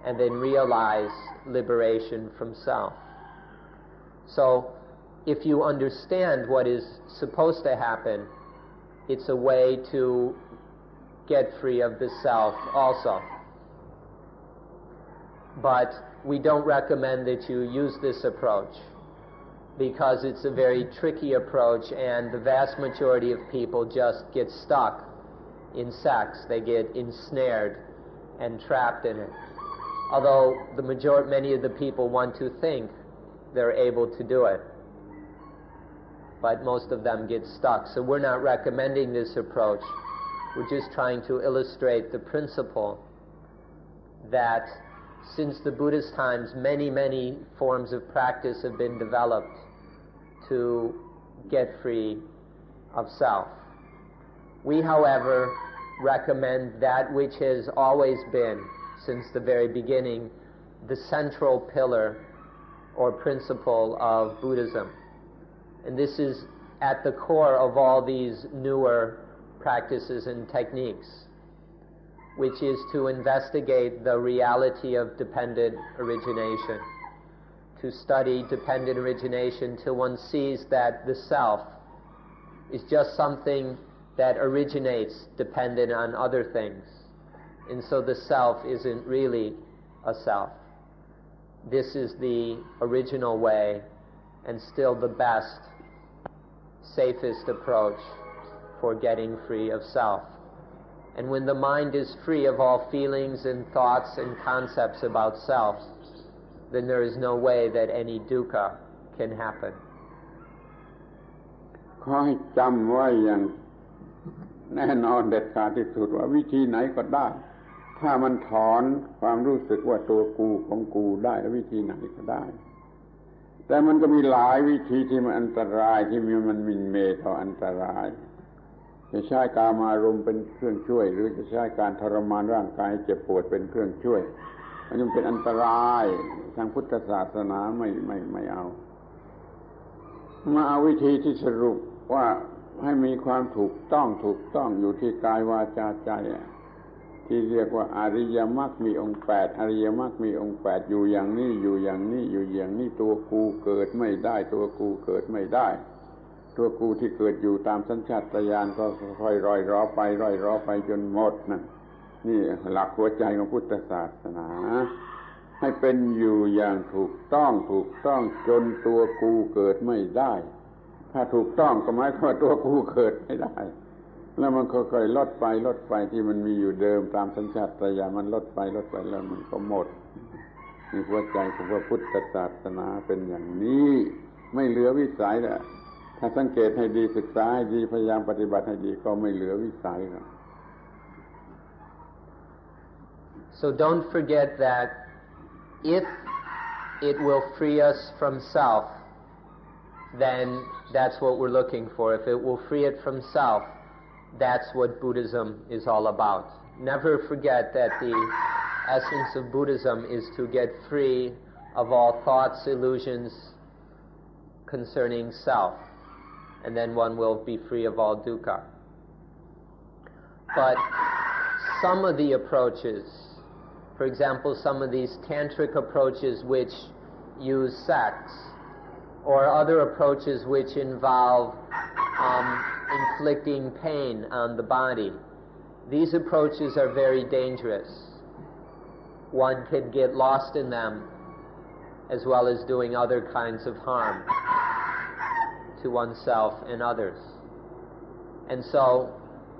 and then realize liberation from self. So, if you understand what is supposed to happen, it's a way to get free of the self also. But we don't recommend that you use this approach, because it's a very tricky approach, and the vast majority of people just get stuck in sex. They get ensnared and trapped in it. Although many of the people want to think they're able to do it, but most of them get stuck. So we're not recommending this approach. We're just trying to illustrate the principle that since the Buddhist times, many, many forms of practice have been developed to get free of self. We, however, recommend that which has always been, since the very beginning, the central pillar or principle of Buddhism. And this is at the core of all these newer practices and techniques, which is to investigate the reality of dependent origination, to study dependent origination till one sees that the self is just something that originates dependent on other things, and so the self isn't really a self. This is the original way, and still the best, safest approach for getting free of self. And when the mind is free of all feelings and thoughts and concepts about self, then there is no way that any dukkha can happen. ขอให้จำไว้อย่างแน่นอนเด็ดขาดที่สุดว่าวิธีไหนก็ได้ถ้ามันถอนความรู้สึกว่าตัวกูของกูได้แล้ววิธีไหนก็ได้แต่มันก็มีหลายวิธีที่มันอันตรายที่มันหมิ่นเมย์ต่ออันตรายจะใช้กามารมณ์เป็นเครื่องช่วยหรือจะใช้การทรมานร่างกายให้เจ็บปวดเป็นเครื่องช่วยมันยังเป็นอันตรายทางพุทธศาสนาไม่เอามาเอาวิธีที่สรุปว่าให้มีความถูกต้องอยู่ที่กายวาจาใจที่เรียกว่าอริยมรรคมีองค์8อริยมรรคมีองค์8อยู่อย่างนี้อยู่อย่างนี้อยู่อย่างนี้ตัวกูเกิดไม่ได้ตัวกูเกิดไม่ได้ตัวกูที่เกิดอยู่ตามสัญชาตญาณก็ค่อยร่อยรอไปจนหมดนั่นนี่หลักหัวใจของพุทธศาสนาให้เป็นอยู่อย่างถูกต้องจนตัวกูเกิดไม่ได้ถ้าถูกต้องก็หมายความว่าตัวกูเกิดไม่ได้แล้วมันค่อยๆลดไปที่มันมีอยู่เดิมตามสัญชาตญาณมันลดไปแล้วมันก็หมดนี่หัวใจของพระพุทธศาสนาเป็นอย่างนี้ไม่เหลือวิสัยแล้วถ้าสังเกตให้ดีศึกษาให้ดีพยายามปฏิบัติให้ดีก็ไม่เหลือวิสัยแล้ว So don't forget that if it will free us from self, then that's what we're looking for. If it will free it from self, that's what Buddhism is all about. Never forget that the essence of Buddhism is to get free of all thoughts, illusions concerning self, and then one will be free of all dukkha. But some of the approaches For example, some of these tantric approaches which use sex, or other approaches which involve inflicting pain on the body. These approaches are very dangerous. One can get lost in them, as well as doing other kinds of harm to oneself and others. And so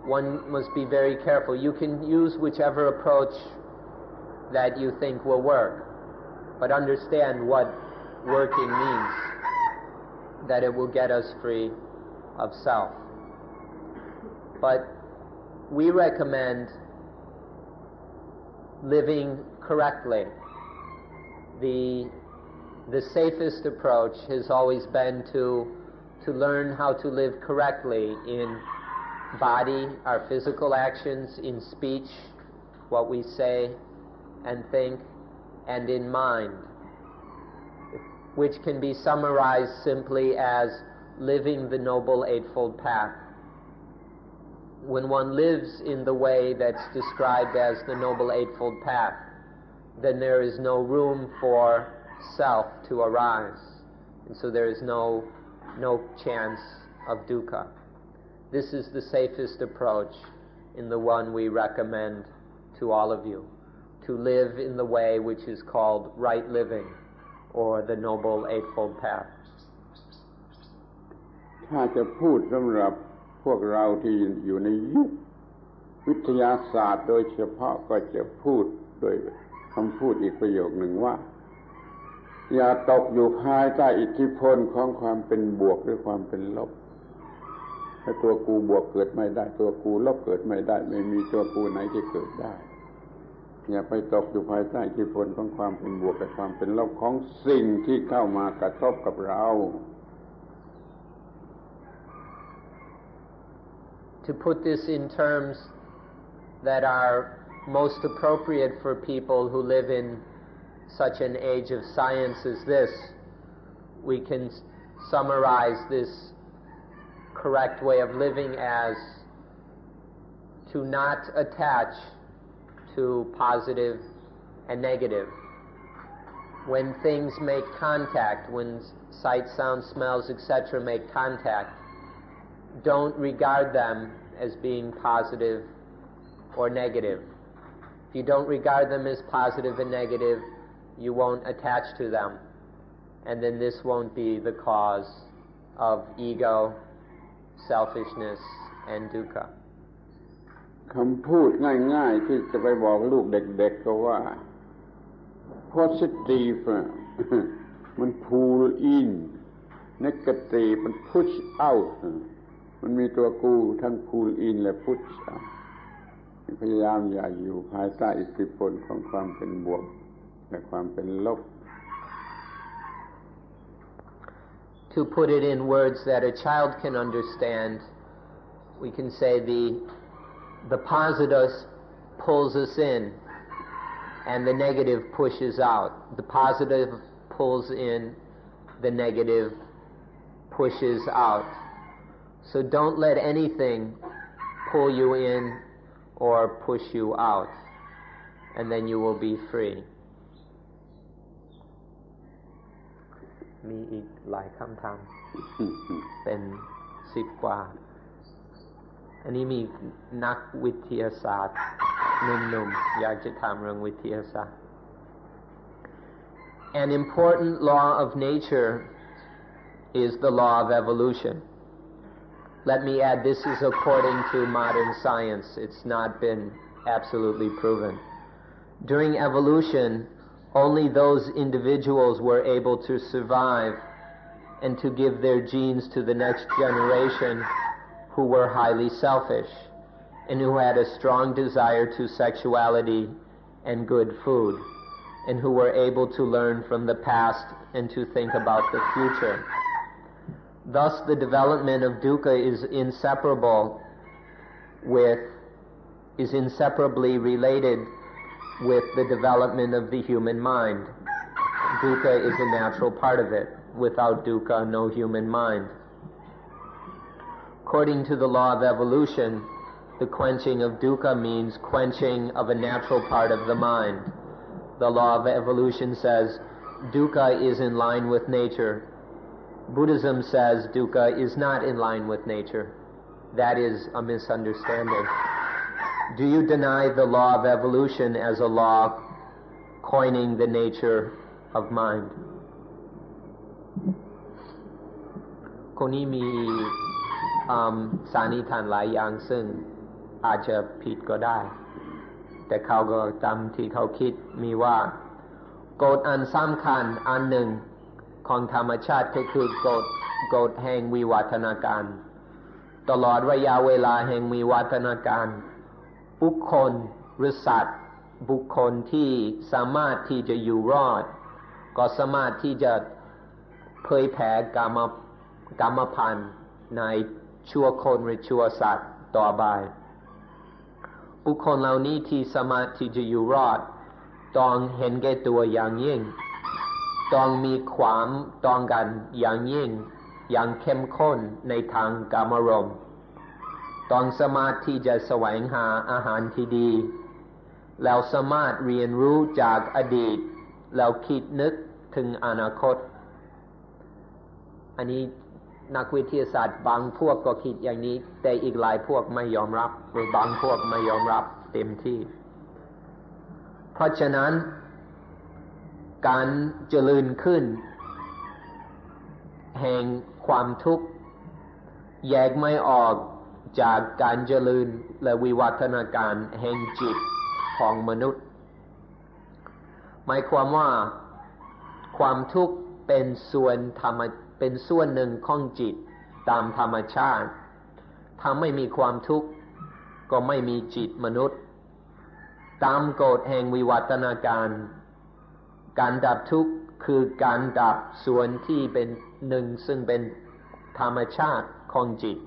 one must be very careful. You can use whichever approach that you think will work, but understand what working means, that it will get us free of self. But we recommend living correctly. The safest approach has always been to learn how to live correctly in body, our physical actions, in speech, what we say and think, and in mind, which can be summarized simply as living the Noble Eightfold Path. When one lives in the way that's described as the Noble Eightfold Path, then there is no room for self to arise, and so there is no chance of dukkha. This is the safest approach, and the one we recommend to all of you, to live in the way which is called right living, or the Noble Eightfold Path. ถ้าจะพูดสำหรับพวกเราที่อยู่ในยุควิทยาศาสตร์โดยเฉพาะก็จะพูดโดยคำพูดอีกประโยคหนึ่งว่าอย่าตกอยู่ภายใต้อิทธิพลของความเป็นบวกหรือความเป็นลบถ้าตัวกูบวกเกิดไม่ได้ตัวกูลบเกิดไม่ได้ไม่มีตัวกูไหนที่เกิดได้อย่าไปตกอยู่ภายใต้อิทธิพลของความเป็นบวกกับความเป็นลบของสิ่งที่เข้ามากระทบกับเรา To put this in terms that are most appropriate for people who live in such an age of science as this, we can summarize this correct way of living as to not attach to positive and negative. When things make contact, when sight, sound, smells, etc. make contact, don't regard them as being positive or negative. If you don't regard them as positive and negative, you won't attach to them, and then this won't be the cause of ego, selfishness, and dukkha. คำพูดง่ายๆที่จะไปบอกลูกเด็กๆก็ว่า positive มัน pull in negative มัน push out มันมีตัวกูทั้ง pull in และ push out พยายามอย่าอยู่ภายใต้อิทธิพลของความเป็นบวกและความเป็นลบ To put it in words that a child can understand, we can say the positive pulls us in and the negative pushes out. The positive pulls in, the negative pushes out. So don't let anything pull you in or push you out, and then you will be free. มีอีกหลายคำถามเป็น10 กว่าอันนี้มีนักวิทยาศาสตร์หนุ่มๆอยากจะถามเรื่องวิทยาศาสตร์ An important law of nature is the law of evolution. Let me add, this is according to modern science. It's not been absolutely proven. During evolution, only those individuals were able to survive and to give their genes to the next generation who were highly selfish and who had a strong desire to sexuality and good food, and who were able to learn from the past and to think about the future. Thus, the development of dukkha is inseparably related with the development of the human mind. Dukkha is a natural part of it. Without dukkha, no human mind. According to the law of evolution, the quenching of dukkha means quenching of a natural part of the mind, the law of evolution says dukkha is in line with nature. Buddhism says dukkha is not in line with nature. That is a misunderstanding. Do you deny the law of evolution as a law coining the nature of mind? คนนี้มีสันนิษฐานหลายอย่างซึ่งอาจจะผิดก็ได้แต่เขาก็จำที่เขาคิดมีว่ากฎอันสำคัญอันหนึ่งของธรรมชาติก็คือกฎแห่งวิวัฒนาการตลอดระยะเวลาแห่งวิวัฒนาการบุคคลหรือสัตว์บุคคลที่สามารถที่จะอยู่รอดก็สามารถที่จะเผยแผ่กรรมพันธุ์ในชั่วคนหรือชั่วสัตว์ต่อไปบุคคลเหล่านี้ที่สามารถที่จะอยู่รอดต้องเห็นแก่ตัวอย่างยิ่งต้องมีความต้องการอย่างยิ่งอย่างเข้มข้นในทางกามารมณ์ต้องสามารถที่จะแสวงหาอาหารที่ดีแล้วสามารถเรียนรู้จากอดีตแล้วคิดนึกถึงอนาคตอันนี้นักวิทยาศาสตร์บางพวกก็คิดอย่างนี้แต่อีกหลายพวกไม่ยอมรับหรือบางพวกไม่ยอมรับเต็มที่เพราะฉะนั้นการเจริญขึ้นแห่งความทุกข์แยกไม่ออกจากการเจริญและวิวัฒนาการแห่งจิตของมนุษย์หมายความว่าความทุกข์เป็นส่วนหนึ่งของจิตตามธรรมชาติถ้าไม่มีความทุกข์ก็ไม่มีจิตมนุษย์ตามกฎแห่งวิวัฒนาการการดับทุกข์คือการดับส่วนที่เป็นหนึ่งซึ่งเป็นธรรมชาติของจิต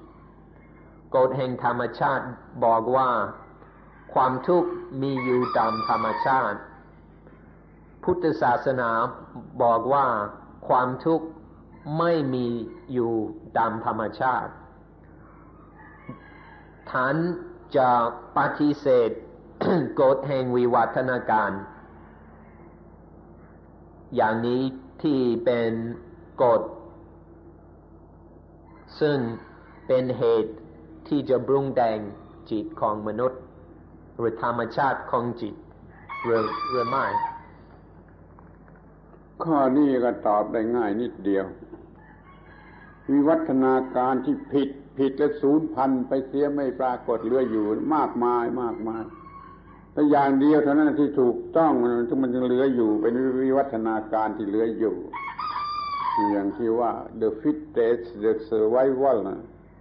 กฎแห่งธรรมชาติบอกว่าความทุกข์มีอยู่ตามธรรมชาติพุทธศาสนาบอกว่าความทุกข์ไม่มีอยู่ตามธรรมชาติท่านจะปฏิเสธ กฎแห่งวิวัฒนาการอย่างนี้ที่เป็นกฎซึ่งเป็นเหตุที่จะปรุงแต่งจิตของมนุษย์หรือธรรมชาติของจิตหรือไม่ข้อนี้ก็ตอบได้ง่ายนิดเดียววิวัฒนาการที่ผิดและสูญพันธุ์ไปเสียไม่ปรากฏเหลืออยู่มากมายแต่อย่างเดียวเท่านั้นที่ถูกต้องมันจึงเหลืออยู่เป็นวิวัฒนาการที่เหลืออยู่อย่างที่ว่า the fittest the survival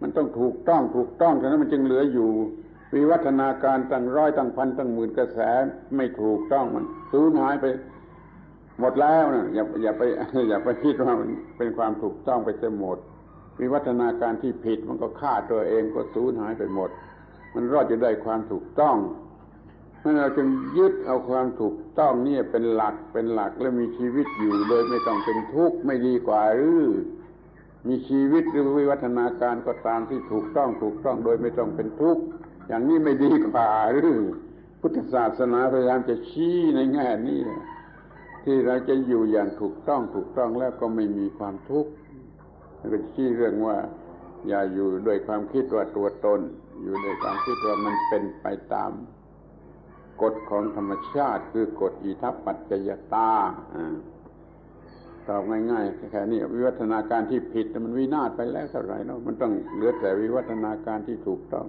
มันต้องถูกต้องเท่านั้นมันจึงเหลืออยู่วิวัฒนาการตั้งร้อยตั้งพันตั้งหมื่นกระแสไม่ถูกต้องมันสูญหายไปหมดแล้วนะอย่าไปคิดว่ามันเป็นความถูกต้องไปเสียหมดวิวัฒนาการที่ผิดมันก็ฆ่าตัวเองก็สูญหายไปหมดมันรอดจะได้ความถูกต้องนั่นเราจึงยึดเอาความถูกต้องนี่เป็นหลักและมีชีวิตอยู่โดยไม่ต้องเป็นทุกข์ไม่ดีกว่าหรือมีชีวิตหรือวิวัฒนาการก็ตามที่ถูกต้องโดยไม่ต้องเป็นทุกข์อย่างนี้ไม่ดีกว่าหรือพุทธศาสนาพยายามจะชี้ในแง่นี้ที่เราจะอยู่อย่างถูกต้องแล้วก็ไม่มีความทุกข์แล้วก็ชี้เรื่องว่าอย่าอยู่ด้วยความคิดว่าตัวตนอยู่ด้วยความคิดว่ามันเป็นไปตามกฎของธรรมชาติคือกฎอิทัปปัจจยตาตอบง่ายๆแค่นี้วิวัฒนาการที่ผิดมันวินาศไปแล้วเท่าไหร่เนาะมันต้องเหลือแต่วิวัฒนาการที่ถูกต้อง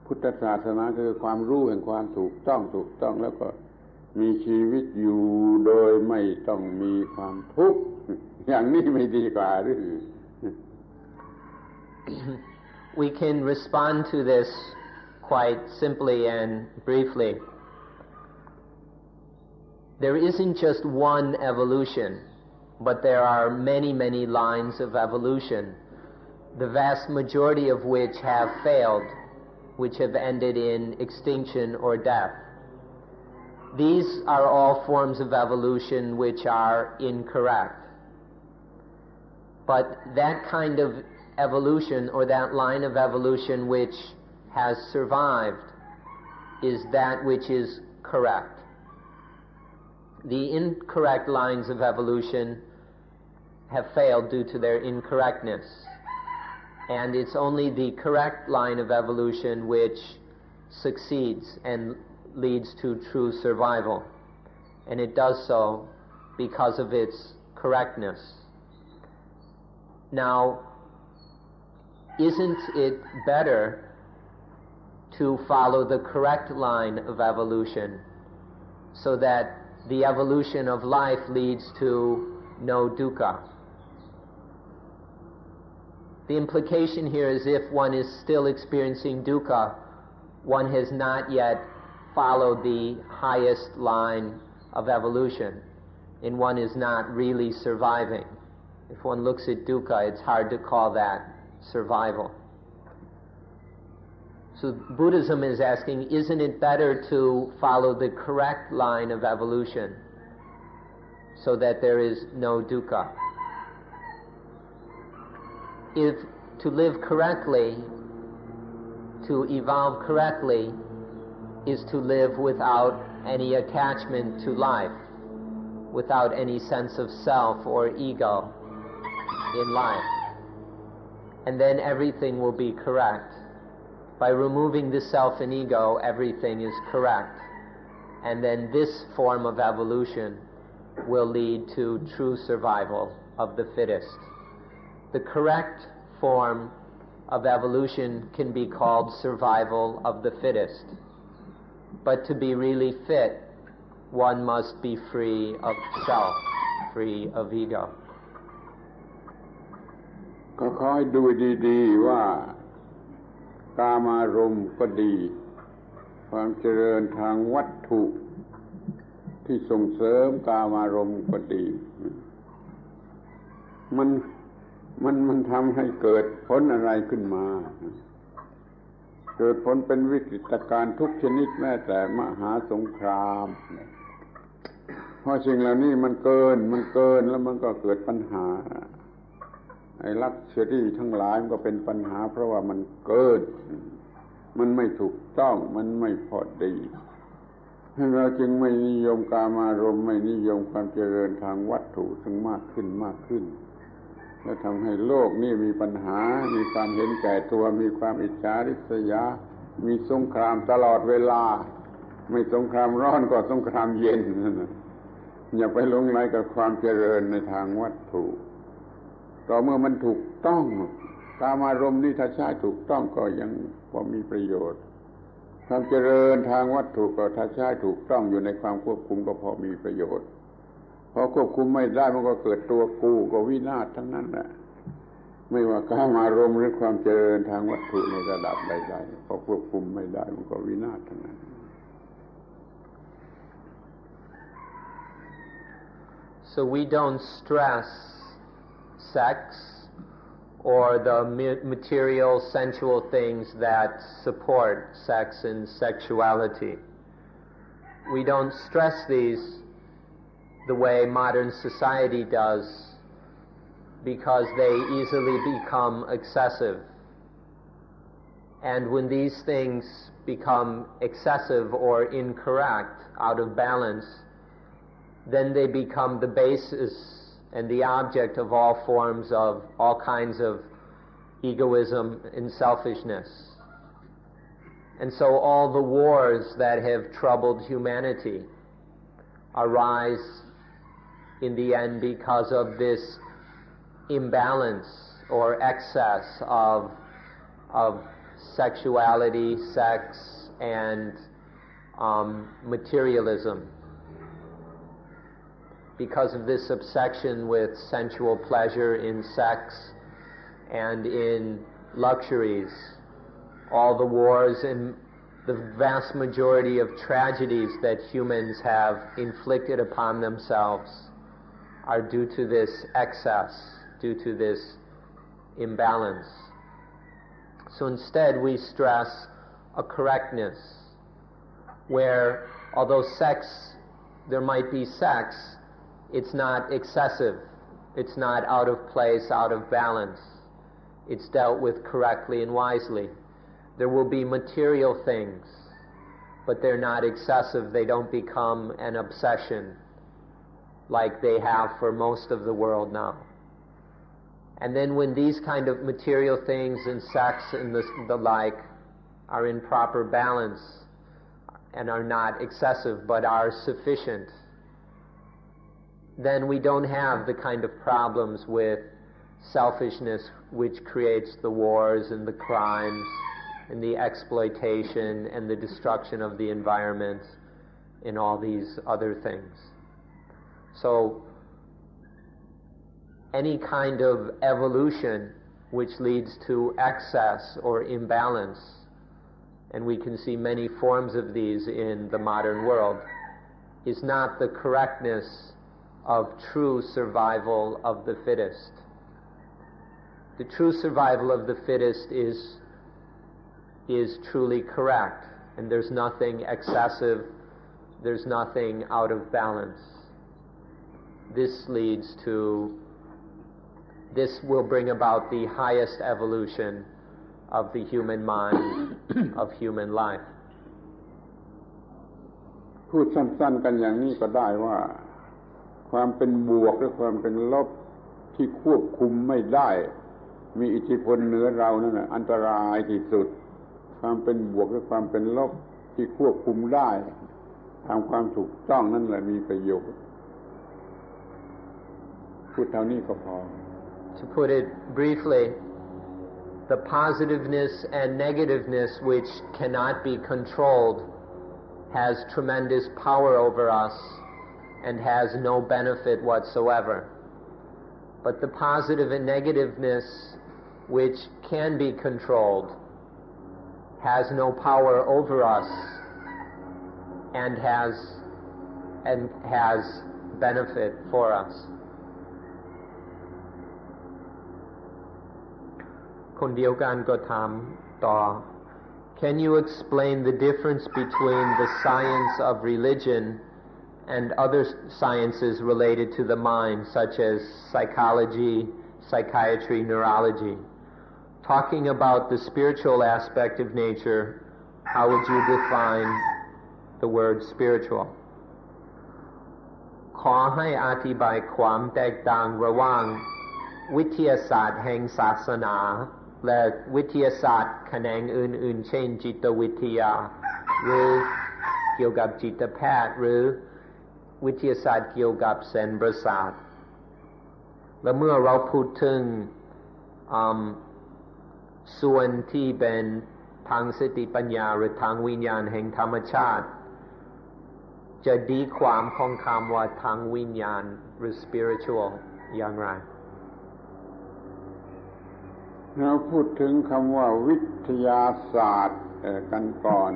พุทธศาสนาคือความรู้แห่งความถูกต้องแล้วก็มีชีวิตอยู่โดยไม่ต้องมีความทุกข์อย่างนี้ไม่ดีกว่าหรือ We can respond to this quite simply and briefly. There isn't just one evolution, but there are many lines of evolution, the vast majority of which have failed, which have ended in extinction or death. These are all forms of evolution which are incorrect. But that kind of evolution or that line of evolution which has survived is that which is correct. The incorrect lines of evolution have failed due to their incorrectness. And it's only the correct line of evolution which succeeds and leads to true survival. And it does so because of its correctness. Now, isn't it better to follow the correct line of evolution so that the evolution of life leads to no dukkha? The implication here is if one is still experiencing dukkha, one has not yet followed the highest line of evolution, and one is not really surviving. If one looks at dukkha, it's hard to call that survival. So Buddhism is asking, isn't it better to follow the correct line of evolution so that there is no dukkha? If to live correctly, to evolve correctly, is to live without any attachment to life, without any sense of self or ego in life. And then everything will be correct. By removing the self and ego, everything is correct. And then this form of evolution will lead to true survival of the fittest. The correct form of evolution can be called survival of the fittest. But to be really fit, one must be free of self, free of ego. ก็ขอให้ดูดีๆว่ากามารมณ์ก็ดีความเจริญทางวัตถุที่ส่งเสริมกามารมณ์ก็ดีมันทำให้เกิดผลอะไรขึ้นมาเกิดผลเป็นวิกฤตการณ์ทุกชนิดแม้แต่มหาสงครามเพราะสิ่งเหล่านี้มันเกินแล้วมันก็เกิดปัญหาไอ้ลักชัวรี่ทั้งหลายมันก็เป็นปัญหาเพราะว่ามันเกินมันไม่ถูกต้องมันไม่พอดีเราจึงไม่นิยมกามารมณ์ไม่นิยมความเจริญทางวัตถุซึ่งมากขึ้นและทำให้โลกนี้มีปัญหามีความเห็นแก่ตัวมีความอิจฉาริษยามีสงครามตลอดเวลาไม่สงครามร้อนก็สงครามเย็นอย่าไปหลงไหลกับความเจริญในทางวัตถุต่อเมื่อมันถูกต้องกามารมณ์นี่ถ้าใช้ถูกต้องก็ยังพอมีประโยชน์ความเจริญทางวัตถุก็ถ้าใช้ถูกต้องอยู่ในความควบคุมก็พอมีประโยชน์พอควบคุมไม่ได้มันก็เกิดตัวกูก็วินาศทั้งนั้นแหละไม่ว่ากามารมณ์หรือความเจริญทางวัตถุในระดับใดๆพอควบคุมไม่ได้มันก็วินาศทั้งนั้น So we don't stress sex or the material sensual things that support sex and sexuality. We don't stress these the way modern society does because they easily become excessive. And when these things become excessive or incorrect, out of balance, then they become the basis and the object of all forms of all kinds of egoism and selfishness. And so all the wars that have troubled humanity arise in the end because of this imbalance or excess of sexuality, sex, and materialism. Because of this obsession with sensual pleasure in sex and in luxuries, all the wars and the vast majority of tragedies that humans have inflicted upon themselves are due to this excess, due to this imbalance. So instead we stress a correctness where although there might be sex, it's not excessive, it's not out of place, out of balance. It's dealt with correctly and wisely. There will be material things, but they're not excessive, they don't become an obsession, like they have for most of the world now. And then when these kind of material things and sex and the like are in proper balance and are not excessive but are sufficient, then we don't have the kind of problems with selfishness which creates the wars and the crimes and the exploitation and the destruction of the environment and all these other things. So any kind of evolution which leads to excess or imbalance, and we can see many forms of these in the modern world, is not the correctness of true survival of the fittest. The true survival of the fittest is truly correct, and there's nothing excessive, there's nothing out of balance. This will bring about the highest evolution of the human mind, of human life. พูดสั้นๆกันอย่างนี้ก็ได้ว่าความเป็นบวกหรือความเป็นลบที่ควบคุมไม่ได้มีอิทธิพลเหนือเรานั่นแหละอันตรายที่สุดความเป็นบวกหรือความเป็นลบที่ควบคุมได้ตามความถูกต้องนั่นแหละมีประโยชน์พูดเท่านี้ก็พอ To put it briefly, the positiveness and negativeness which cannot be controlled has tremendous power over us and has no benefit whatsoever. But the positive and negativeness which can be controlled has no power over us and has benefit for us. คนเดียวกันก็ถามต่อ Can you explain the difference between the science of religion and other sciences related to the mind, such as psychology, psychiatry, neurology? Talking about the spiritual aspect of nature, how would you define the word spiritual? ขอให้อธิบายความแตกต่างระหว่างวิทยาศาสตร์แห่งศาสนาและวิทยาศาสตร์แขนงอื่นๆเช่นจิตวิทยาหรือเกี่ยวกับจิตแพทย์หรือวิทยาศาสตร์เกี่ยวกับเส้นประสาทและเมื่อเราพูดถึงส่วนที่เป็นทางสติปัญญาหรือทางวิญญาณแห่งธรรมชาติจะดีความของคำว่าทางวิญญาณหรือ spiritual อย่างไรเราพูดถึงคำว่าวิทยาศาสตร์กันก่อน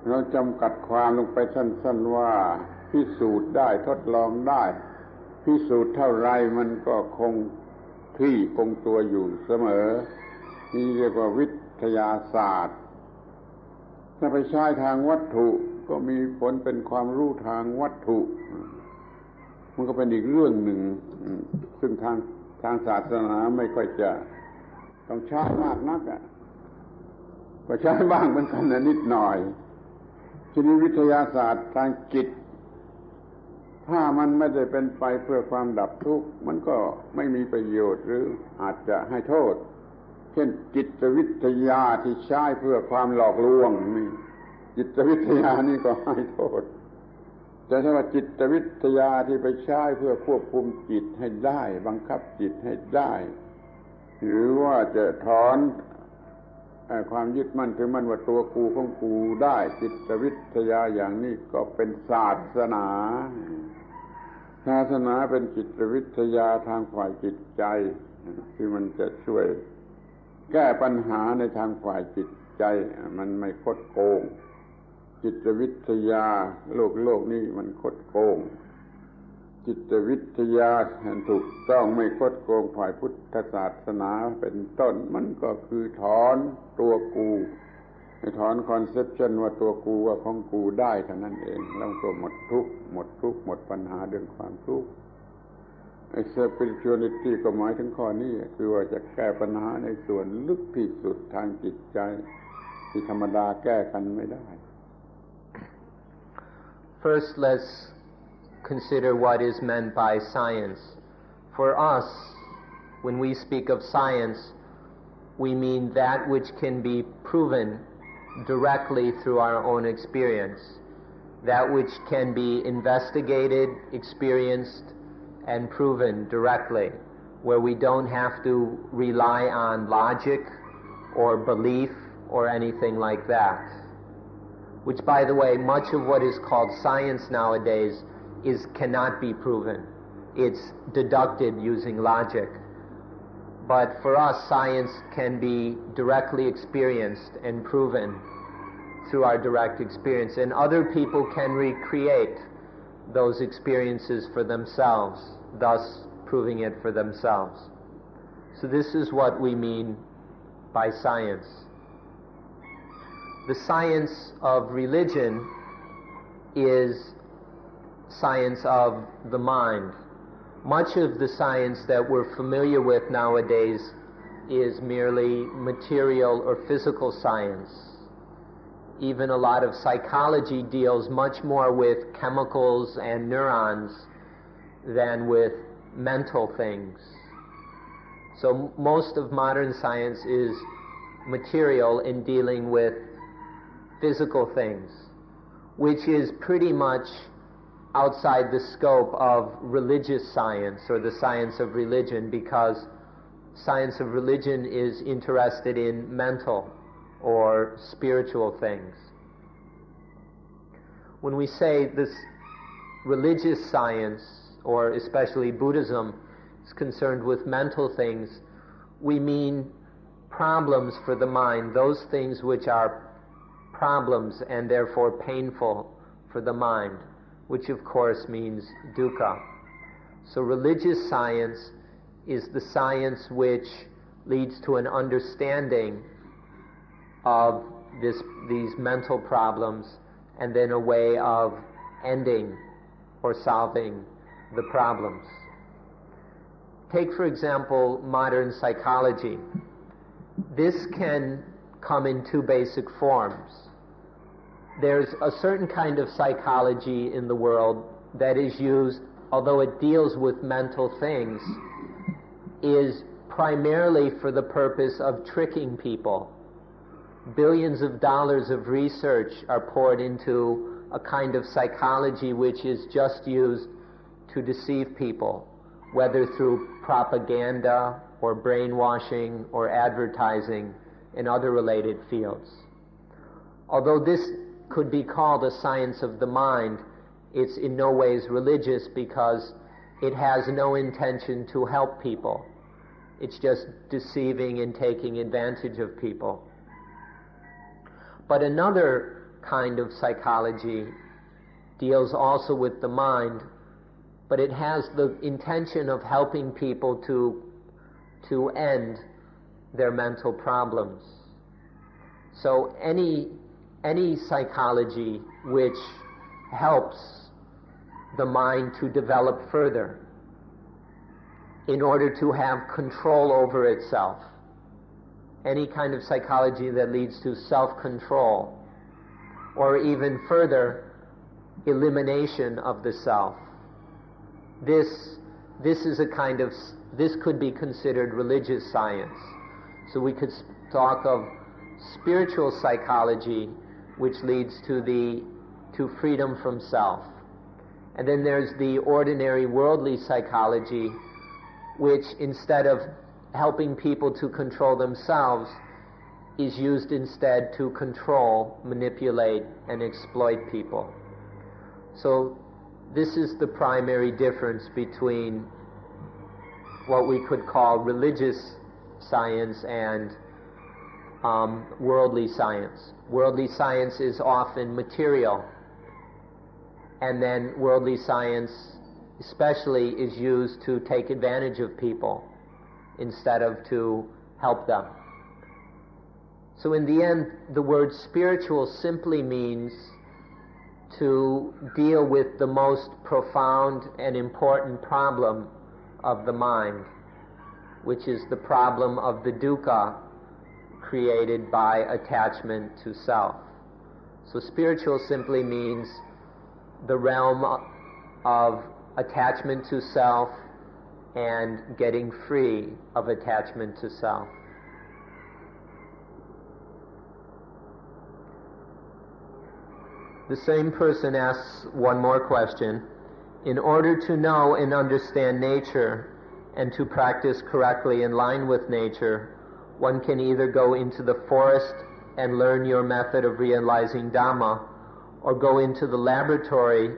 เราจำกัดความลงไปสั้นๆว่าพิสูจน์ได้ทดลองได้พิสูจน์เท่าไรมันก็คงที่คงตัวอยู่เสมอนี่เรียกว่าวิทยาศาสตร์ถ้าไปใช้ทางวัตถุก็มีผลเป็นความรู้ทางวัตถุมันก็เป็นอีกเรื่องหนึ่งซึ่งทางศาสนาไม่ค่อยจะต้องใช้มากนักก็ใช้บ้างเหมือนกันนิดหน่อยทีนี้วิทยาศาสตร์ทางจิตถ้ามันไม่ได้เป็นไปเพื่อความดับทุกข์มันก็ไม่มีประโยชน์หรืออาจจะให้โทษเช่นจิตวิทยาที่ใช้เพื่อความหลอกลวงนี่จิตวิทยานี่ก็ให้โทษแต่ถ้าว่าจิตวิทยาที่ไปใช้เพื่อควบคุมจิตให้ได้บังคับจิตให้ได้หรือว่าจะถอนความยึดมั่นถือมั่นว่าตัวกูของกูได้จิตวิทยาอย่างนี้ก็เป็นศาสนาศาสนาเป็นจิตวิทยาทางฝ่ายจิตใจที่มันจะช่วยแก้ปัญหาในทางฝ่ายจิตใจมันไม่คดโกงจิตวิทยาโลกนี้มันคดโกงจิตวิทยาถูกต้องไม่คดโกงฝ่ายพุทธศาสนาเป็นต้นมันก็คือถอนตัวกูถอนคอนเซปชันว่าตัวกูว่าของกูได้เท่านั้นเองแล้วก็หมดทุกข์หมดปัญหาเรื่องความทุกข์ไอ้ spirituality ก็หมายถึงข้อนี้คือว่าจะแก้ปัญหาในส่วนลึกที่สุดทางจิตใจที่ธรรมดาแก้กันไม่ได้ First, let's consider what is meant by science. For us, when we speak of science, we mean that which can be proven directly through our own experience, that which can be investigated, experienced, and proven directly, where we don't have to rely on logic or belief or anything like that. Which, by the way, much of what is called science nowadays cannot be proven. It's deducted using logic. But for us, science can be directly experienced and proven through our direct experience, and other people can recreate those experiences for themselves, thus proving it for themselves. So this is what we mean by science. The science of religion is science of the mind. Much of the science that we're familiar with nowadays is merely material or physical science. Even a lot of psychology deals much more with chemicals and neurons than with mental things. So most of modern science is material in dealing with physical things, which is pretty much outside the scope of religious science or the science of religion, because science of religion is interested in mental or spiritual things. When we say this religious science, or especially Buddhism, is concerned with mental things, we mean problems for the mind, those things which are problems and therefore painful for the mind, which of course means dukkha. So religious science is the science which leads to an understanding of these mental problems and then a way of ending or solving the problems. Take, for example, modern psychology. This can come in two basic forms. There's a certain kind of psychology in the world that is used, although it deals with mental things, is primarily for the purpose of tricking people. Billions of dollars of research are poured into a kind of psychology which is just used to deceive people, whether through propaganda or brainwashing or advertising in other related fields. Although this could be called a science of the mind, it's in no ways religious because it has no intention to help people. It's just deceiving and taking advantage of people. But another kind of psychology deals also with the mind, but it has the intention of helping people to end their mental problems. So any psychology which helps the mind to develop further in order to have control over itself, any kind of psychology that leads to self-control, or even further, elimination of the self, this could be considered religious science. So we could talk of spiritual psychology, which leads to freedom from self. And then there's the ordinary worldly psychology, which instead of helping people to control themselves, is used instead to control, manipulate, and exploit people. So this is the primary difference between what we could call religious science and worldly science. Worldly science is often material, and then worldly science especially is used to take advantage of people instead of to help them. So in the end, the word spiritual simply means to deal with the most profound and important problem of the mind, which is the problem of the dukkha created by attachment to self. So spiritual simply means the realm of attachment to self and getting free of attachment to self. The same person asks one more question. In order to know and understand nature and to practice correctly in line with nature, one can either go into the forest and learn your method of realizing Dhamma, or go into the laboratory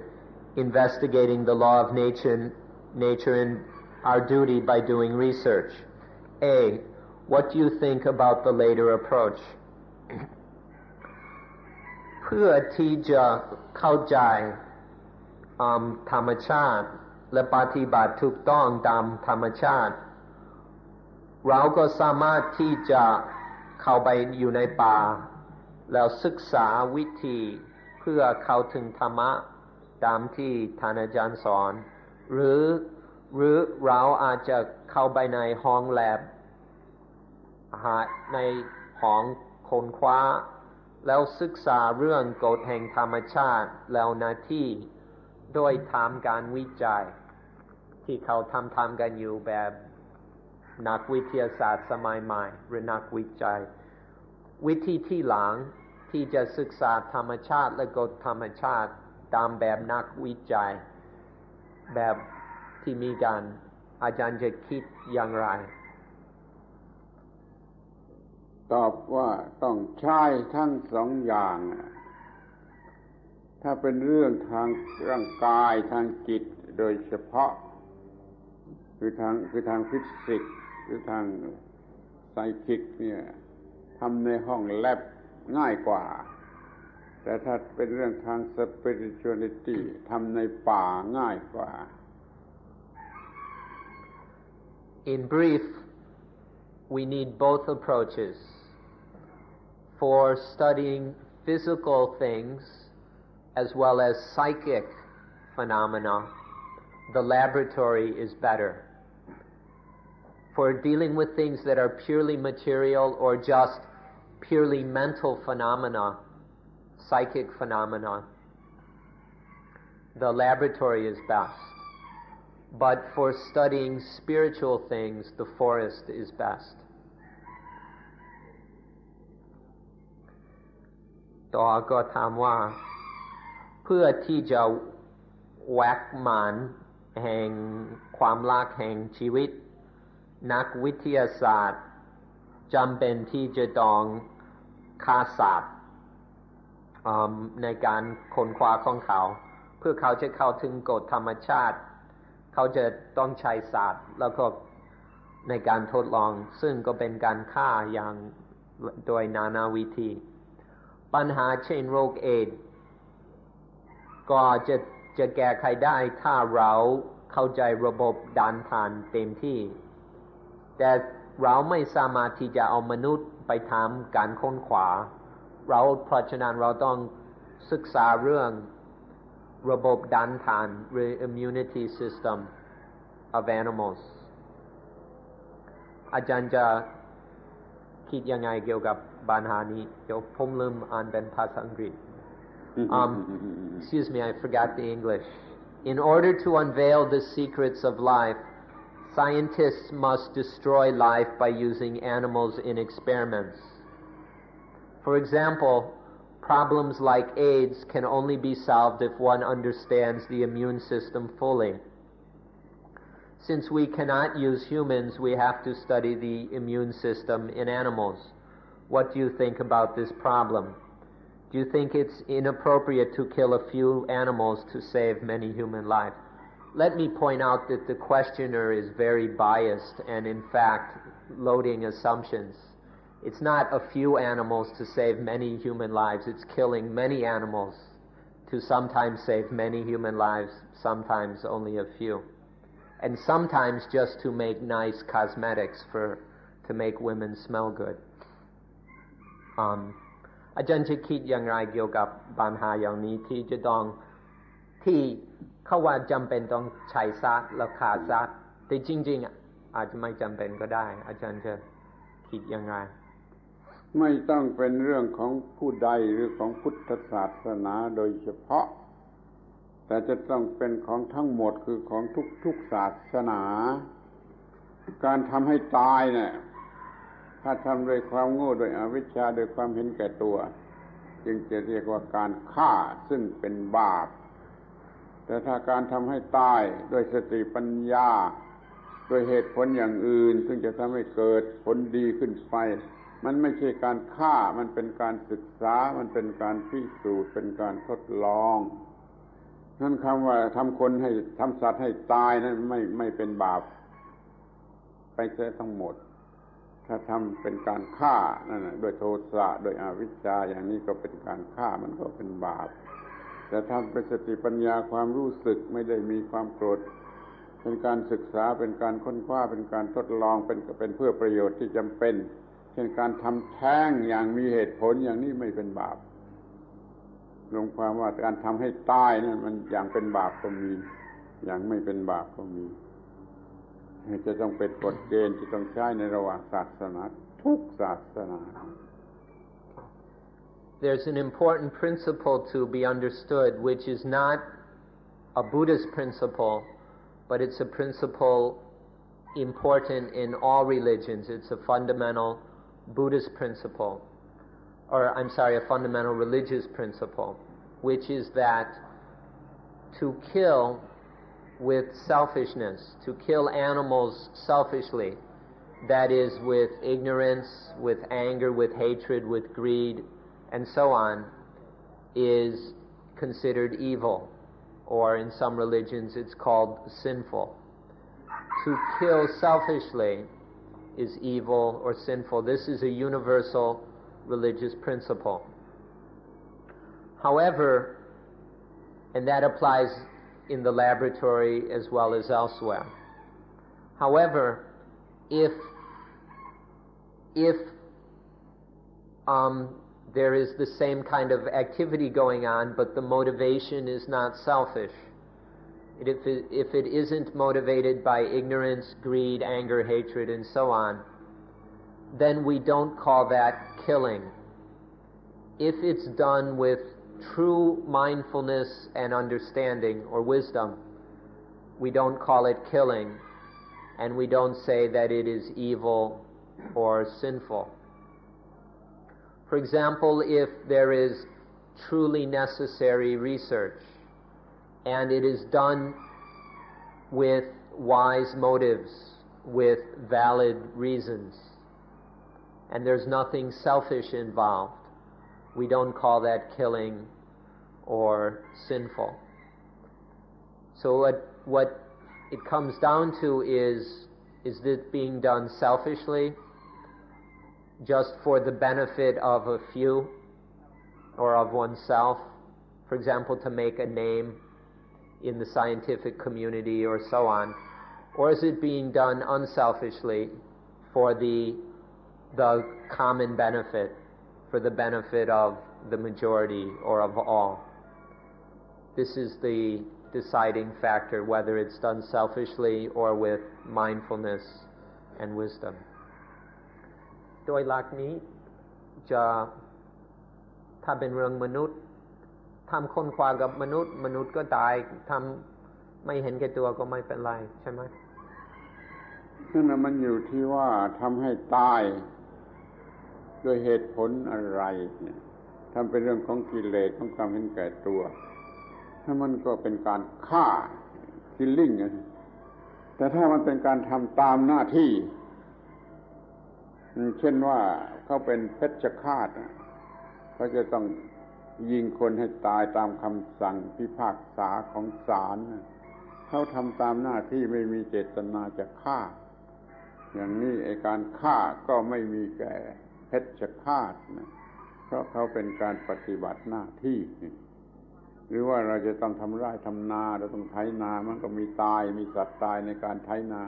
investigating the law of nature and our duty by doing research. A. What do you think about the later approach? เพื่อที่จะเข้าใจธรรมชาติและปฏิบัติถูกต้องตามธรรมชาติเราก็สามารถที่จะเข้าไปอยู่ในป่าแล้วศึกษาวิธีเพื่อเข้าถึงธรรมะตามที่ท่านอาจารย์สอนหรือเราอาจจะเข้าไปในห้องแลบในห้องค้นคว้าแล้วศึกษาเรื่องกฎแห่งธรรมชาติแล้วหน้าที่โดยทำการวิจัยที่เขาทำกันอยู่แบบนักวิทยาศาสตร์สมัยใหม่หรือนักวิจัยวิธีที่หลังที่จะศึกษาธรรมชาติและกฎธรรมชาติตามแบบนักวิจัยแบบที่มีการอาจารย์จะคิดอย่างไรตอบว่าต้องใช้ทั้งสองอย่างถ้าเป็นเรื่องทางร่างกายทางจิตโดยเฉพาะคือทางฟิสิกส์หรือทางไซคิกเนี่ยทำในห้องแลบง่ายกว่าแต่ถ้าเป็นเรื่องทาง spirituality ทำในป่าง่ายกว่า In brief, we need both approaches. For studying physical things as well as psychic phenomena, the laboratory is better. For dealing with things that are purely material or just purely mental phenomena, psychic phenomena, the laboratory is best. But for studying spiritual things, the forest is best. ต่อก็ถามว่าเพื่อที่จะแวกหมานแห่งความรักแห่งชีวิตนักวิทยาศาสตร์จำเป็นที่จะต้องฆ่าสัตว์ในการค้นคว้าของเขาเพื่อเขาจะเข้าถึงกฎธรรมชาติเขาจะต้องใช้สัตว์แล้วก็ในการทดลองซึ่งก็เป็นการฆ่าอย่างโดยนานาวิธีปัญหาเช่นโรคเอดส์ก็จะแก้ไขได้ถ้าเราเข้าใจระบบด้านทานเต็มที่แต่เราไม่สามารถที่จะเอามนุษย์ไปทำการค้นคว้าเพราะฉะนั้นเราต้องศึกษาเรื่องระบบด้านทานหรือ immunity system of animals อาจารย์จะคิดยังไงเกี่ยวกับปัญหานี้เดี๋ยวผมลืมอ่านเป็นภาษาอังกฤษexcuse me, I forgot the English. In order to unveil the secrets of life, scientists must destroy life by using animals in experiments. For example, problems like AIDS can only be solved if one understands the immune system fully. Since we cannot use humans, we have to study the immune system in animals. What do you think about this problem?Do you think it's inappropriate to kill a few animals to save many human lives? Let me point out that the questioner is very biased and in fact loading assumptions. It's not a few animals to save many human lives, it's killing many animals to sometimes save many human lives, sometimes only a few. And sometimes just to make nice cosmetics to make women smell good. อาจารย์จะคิดอย่างไรเกี่ยวกับปัญหาอย่างนี้ที่จะต้องที่เขาว่าจำเป็นต้องใช้สัตว์และฆ่าสัตว์แต่จริงๆอาจจะไม่จำเป็นก็ได้อาจารย์จะคิดอย่างไรไม่ต้องเป็นเรื่องของผู้ใดหรือของพุทธศาสนาโดยเฉพาะ แต่จะต้องเป็นของทั้งหมดคือของทุกศาสนาการทำให้ตายเนี่ยถ้าทำโดยความโง่โดยอวิชชาโดยความเห็นแก่ตัวจึงจะเรียกว่าการฆ่าซึ่งเป็นบาปแต่ถ้าการทำให้ตายด้วยสติปัญญาโดยเหตุผลอย่างอื่นซึ่งจะทำให้เกิดผลดีขึ้นไปมันไม่ใช่การฆ่ามันเป็นการศึกษามันเป็นการพิสูจน์เป็นการทดลองนั่นคำว่าทำสัตว์ให้ตายนั้นไม่เป็นบาปไปเสียทั้งหมดถ้าทำเป็นการฆ่านั่นน่ะโดยโทสะโดยอวิชชาอย่างนี้ก็เป็นการฆ่ามันก็เป็นบาปแต่ทำเป็นสติปัญญาความรู้สึกไม่ได้มีความโกรธเป็นการศึกษาเป็นการค้นคว้าเป็นการทดลองเป็นเพื่อประโยชน์ที่จำเป็นเช่นการทำแท้งอย่างมีเหตุผลอย่างนี้ไม่เป็นบาปรวมความว่าการทำให้ตายนั่นมันอย่างเป็นบาปก็มีอย่างไม่เป็นบาปก็มีจะต้องเป็นกฎเกณฑ์ที่ต้องใช้ในระหว่างศาสนาทุกศาสนา There's an important principle to be understood which is not a Buddhist principle but it's a principle important in all religions. It's a fundamental Buddhist principle or I'm sorry a fundamental religious principle which is that to kill with selfishness, to kill animals selfishly, that is with ignorance, with anger, with hatred, with greed, and so on, is considered evil, or in some religions it's called sinful. To kill selfishly is evil or sinful. This is a universal religious principle. However, and that applies in the laboratory as well as elsewhere. However, if there is the same kind of activity going on, but the motivation is not selfish, if it isn't motivated by ignorance, greed, anger, hatred, and so on, then we don't call that killing. If it's done with true mindfulness and understanding or wisdom, we don't call it killing, and we don't say that it is evil or sinful. For example, if there is truly necessary research and it is done with wise motives, with valid reasons, and there's nothing selfish involved, we don't call that killing or sinful. So what it comes down to is this being done selfishly, just for the benefit of a few or of oneself, for example, to make a name in the scientific community or so on, or is it being done unselfishly for the common benefit, for the benefit of the majority or of all? This is the deciding factor, whether it's done selfishly or with mindfulness and wisdom. โดยหลักนี้จะถ้าเป็นเรื่องมนุษย์ทำค้นคว้ากับมนุษย์ก็ตายทำไม่เห็นแก่ตัวก็ไม่เป็นไรใช่ไหมนั่นน่ะมันอยู่ที่ว่าทำให้ตายด้วยเหตุผลอะไรเนี่ยทำเป็นเรื่องของกิเลสของความเห็นแก่ตัวถ้ามันก็เป็นการฆ่า killing แต่ถ้ามันเป็นการทำตามหน้าที่เช่นว่าเขาเป็นเพชฌฆาตเขาจะต้องยิงคนให้ตายตามคำสั่งพิพากษาของศาลเขาทำตามหน้าที่ไม่มีเจตนาจะฆ่าอย่างนี้ไอ้การฆ่าก็ไม่มีแก่เพชฌฆาตนะเพราะเขาเป็นการปฏิบัติหน้าที่หรือว่าเราจะต้องทำไร่ทำนาเราต้องไถนามันก็มีตายมีสัตว์ตายในการไถนา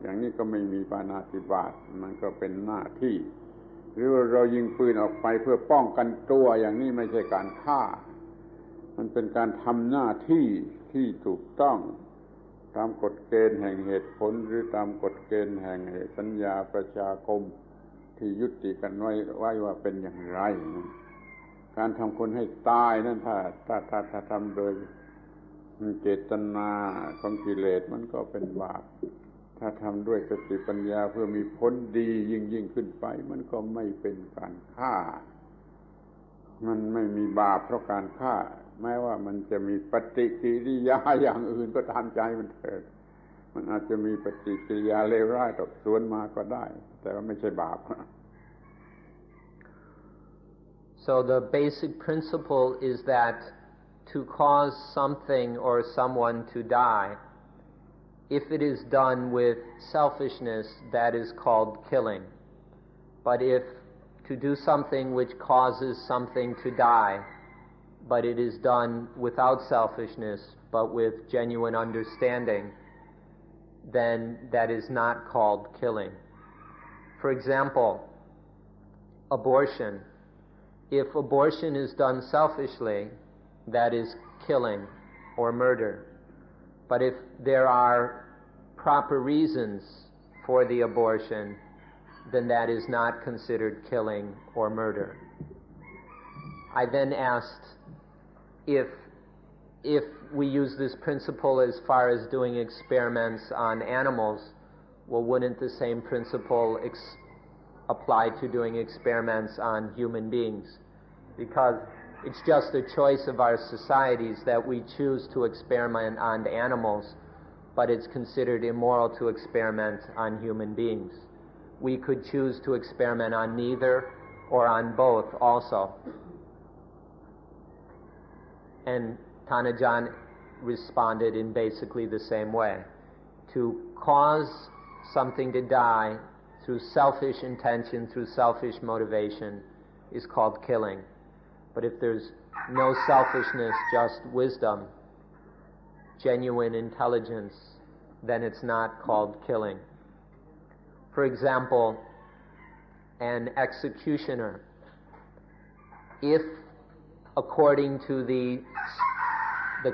อย่างนี้ก็ไม่มีปาณาติบาตมันก็เป็นหน้าที่หรือว่าเรายิงปืนออกไปเพื่อป้องกันตัวอย่างนี้ไม่ใช่การฆ่ามันเป็นการทำหน้าที่ที่ถูกต้องตามกฎเกณฑ์แห่งเหตุผลหรือตามกฎเกณฑ์แห่งสัญญาประชาคมที่ยุติกันไว้ว่าเป็นอย่างไรการทำคนให้ตายนั้นถ้าทำโดย เจตนาของกิเลสมันก็เป็นบาปถ้าทำด้วยสติปัญญาเพื่อมีผลดียิ่งขึ้นไปมันก็ไม่เป็นการฆ่ามันไม่มีบาปเพราะการฆ่าแม้ว่ามันจะมีปฏิกิริยาอย่างอื่นก็ตามใจมันเถิดมันอาจจะมีปฏิกิริยาเลวร้ายตกสวนมาก็ได้แต่ว่าไม่ใช่บาป So the basic principle is that to cause something or someone to die, if it is done with selfishness, that is called killing. But if to do something which causes something to die, but it is done without selfishness, but with genuine understanding, then that is not called killing. For example, abortion. If abortion is done selfishly, that is killing or murder. But if there are proper reasons for the abortion, then that is not considered killing or murder. I then asked if we use this principle as far as doing experiments on animals, well, wouldn't the same principle apply to doing experiments on human beings? Because it's just a choice of our societies that we choose to experiment on animals, but it's considered immoral to experiment on human beings. We could choose to experiment on neither or on both also. And Tanajan responded in basically the same way. To cause something to die through selfish intention, through selfish motivation, is called killing. But if there's no selfishness, just wisdom, genuine intelligence, then it's not called killing. For example, an executioner, if according to the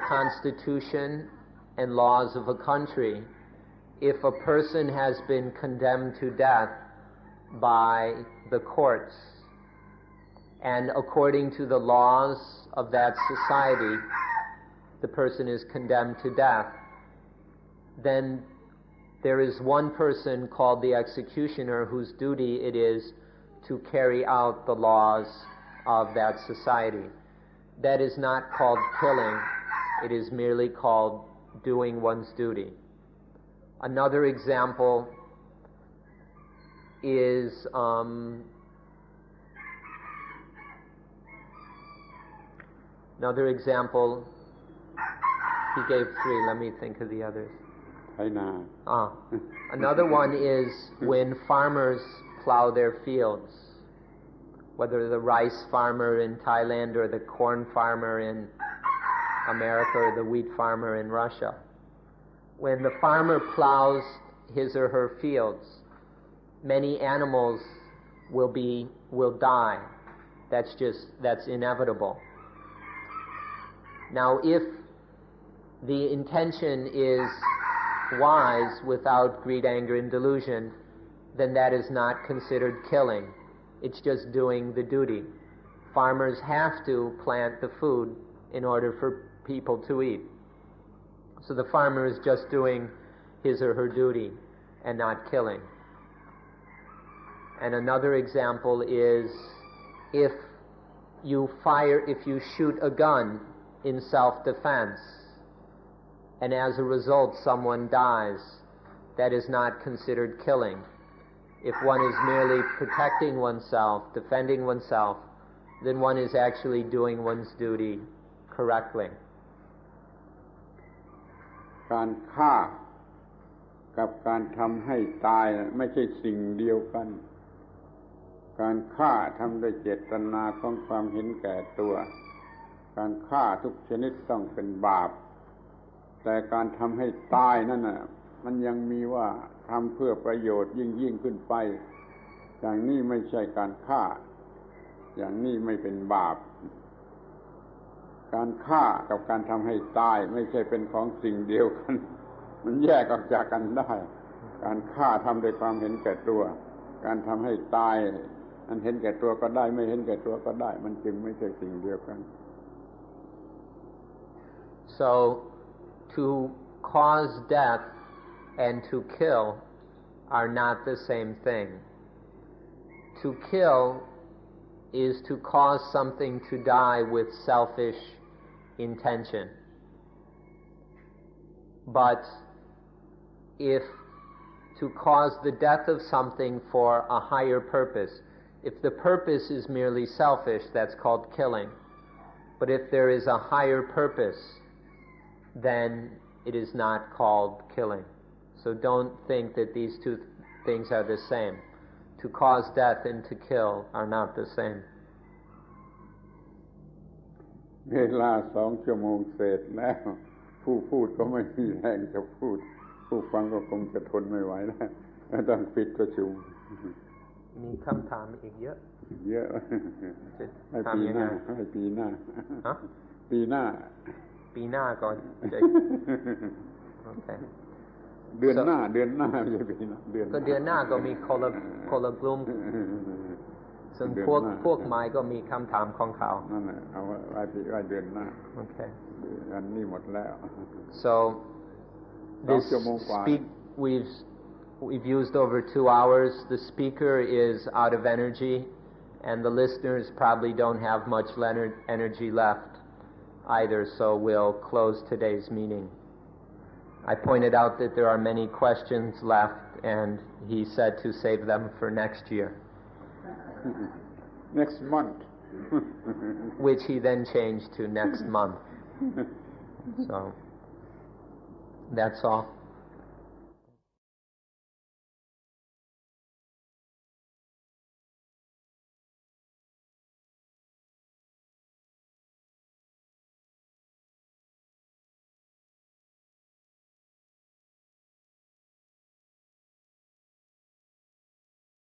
constitution and laws of a country, if a person has been condemned to death by the courts, and according to the laws of that society, the person is condemned to death, then there is one person called the executioner whose duty it is to carry out the laws of that society. That is not called killing, it is merely called doing one's duty. Another example is he gave three, let me think of the others. Another one is when farmers plow their fields, whether the rice farmer in Thailand or the corn farmer in America or the wheat farmer in Russia. When the farmer plows his or her fields, many animals will die. That's inevitable. Now, if the intention is wise without greed, anger, and delusion, then that is not considered killing. It's just doing the duty. Farmers have to plant the food in order for people to eat. So the farmer is just doing his or her duty and not killing. And another example is if you shoot a gun in self-defense, and as a result someone dies, that is not considered killing. If one is merely protecting oneself, defending oneself, then one is actually doing one's duty correctly. การฆ่ากับการทำให้ตายไม่ใช่สิ่งเดียวกันการฆ่าทำด้วยเจตนาของความเห็นแก่ตัวการฆ่าทุกชนิดต้องเป็นบาปแต่การทำให้ตายนั่นน่ะมันยังมีว่าทำเพื่อประโยชน์ยิ่งขึ้นไปอย่างนี้ไม่ใช่การฆ่าอย่างนี้ไม่เป็นบาปการฆ่ากับการทำให้ตายไม่ใช่เป็นของสิ่งเดียวกันมันแยกออกจากกันได้การฆ่าทำด้วยความเห็นแก่ตัวการทำให้ตายอันเห็นแก่ตัวก็ได้ไม่เห็นแก่ตัวก็ได้มันจึงไม่ใช่สิ่งเดียวกัน So to cause death and to kill are not the same thing. To kill is to cause something to die with selfish intention. But if to cause the death of something for a higher purpose, if the purpose is merely selfish, that's called killing. But if there is a higher purpose, then it is not called killing. So don't think that these two things are the same. To cause death and to kill are not the same. เวลา2 ชั่วโมงเสร็จแล้วผู้พูดก็ไม่มีแรงจะพูดผู้ฟังก็คงจะทนไม่ไหวแล้วต้องปิดประชุมมีคำถามอีกเยอะให้ปีหน้าปีหน้าก่อนโอเคเดือนหน้าไม่ใช่ปีหน้าเดือนหน้าก็มีคนละกลุ่มซึ่งพวกไม้ก็มีคำถามของเขานั่นแหละเอาไว้เดือนหน้าโอเคอันนี้หมดแล้ว so this we've used over 2 hours. The speaker is out of energy and the listeners probably don't have much energy left either, so we'll close today's meeting. I pointed out that there are many questions left and he said to save them for next year. Next month. Which he then changed to next month. So that's all.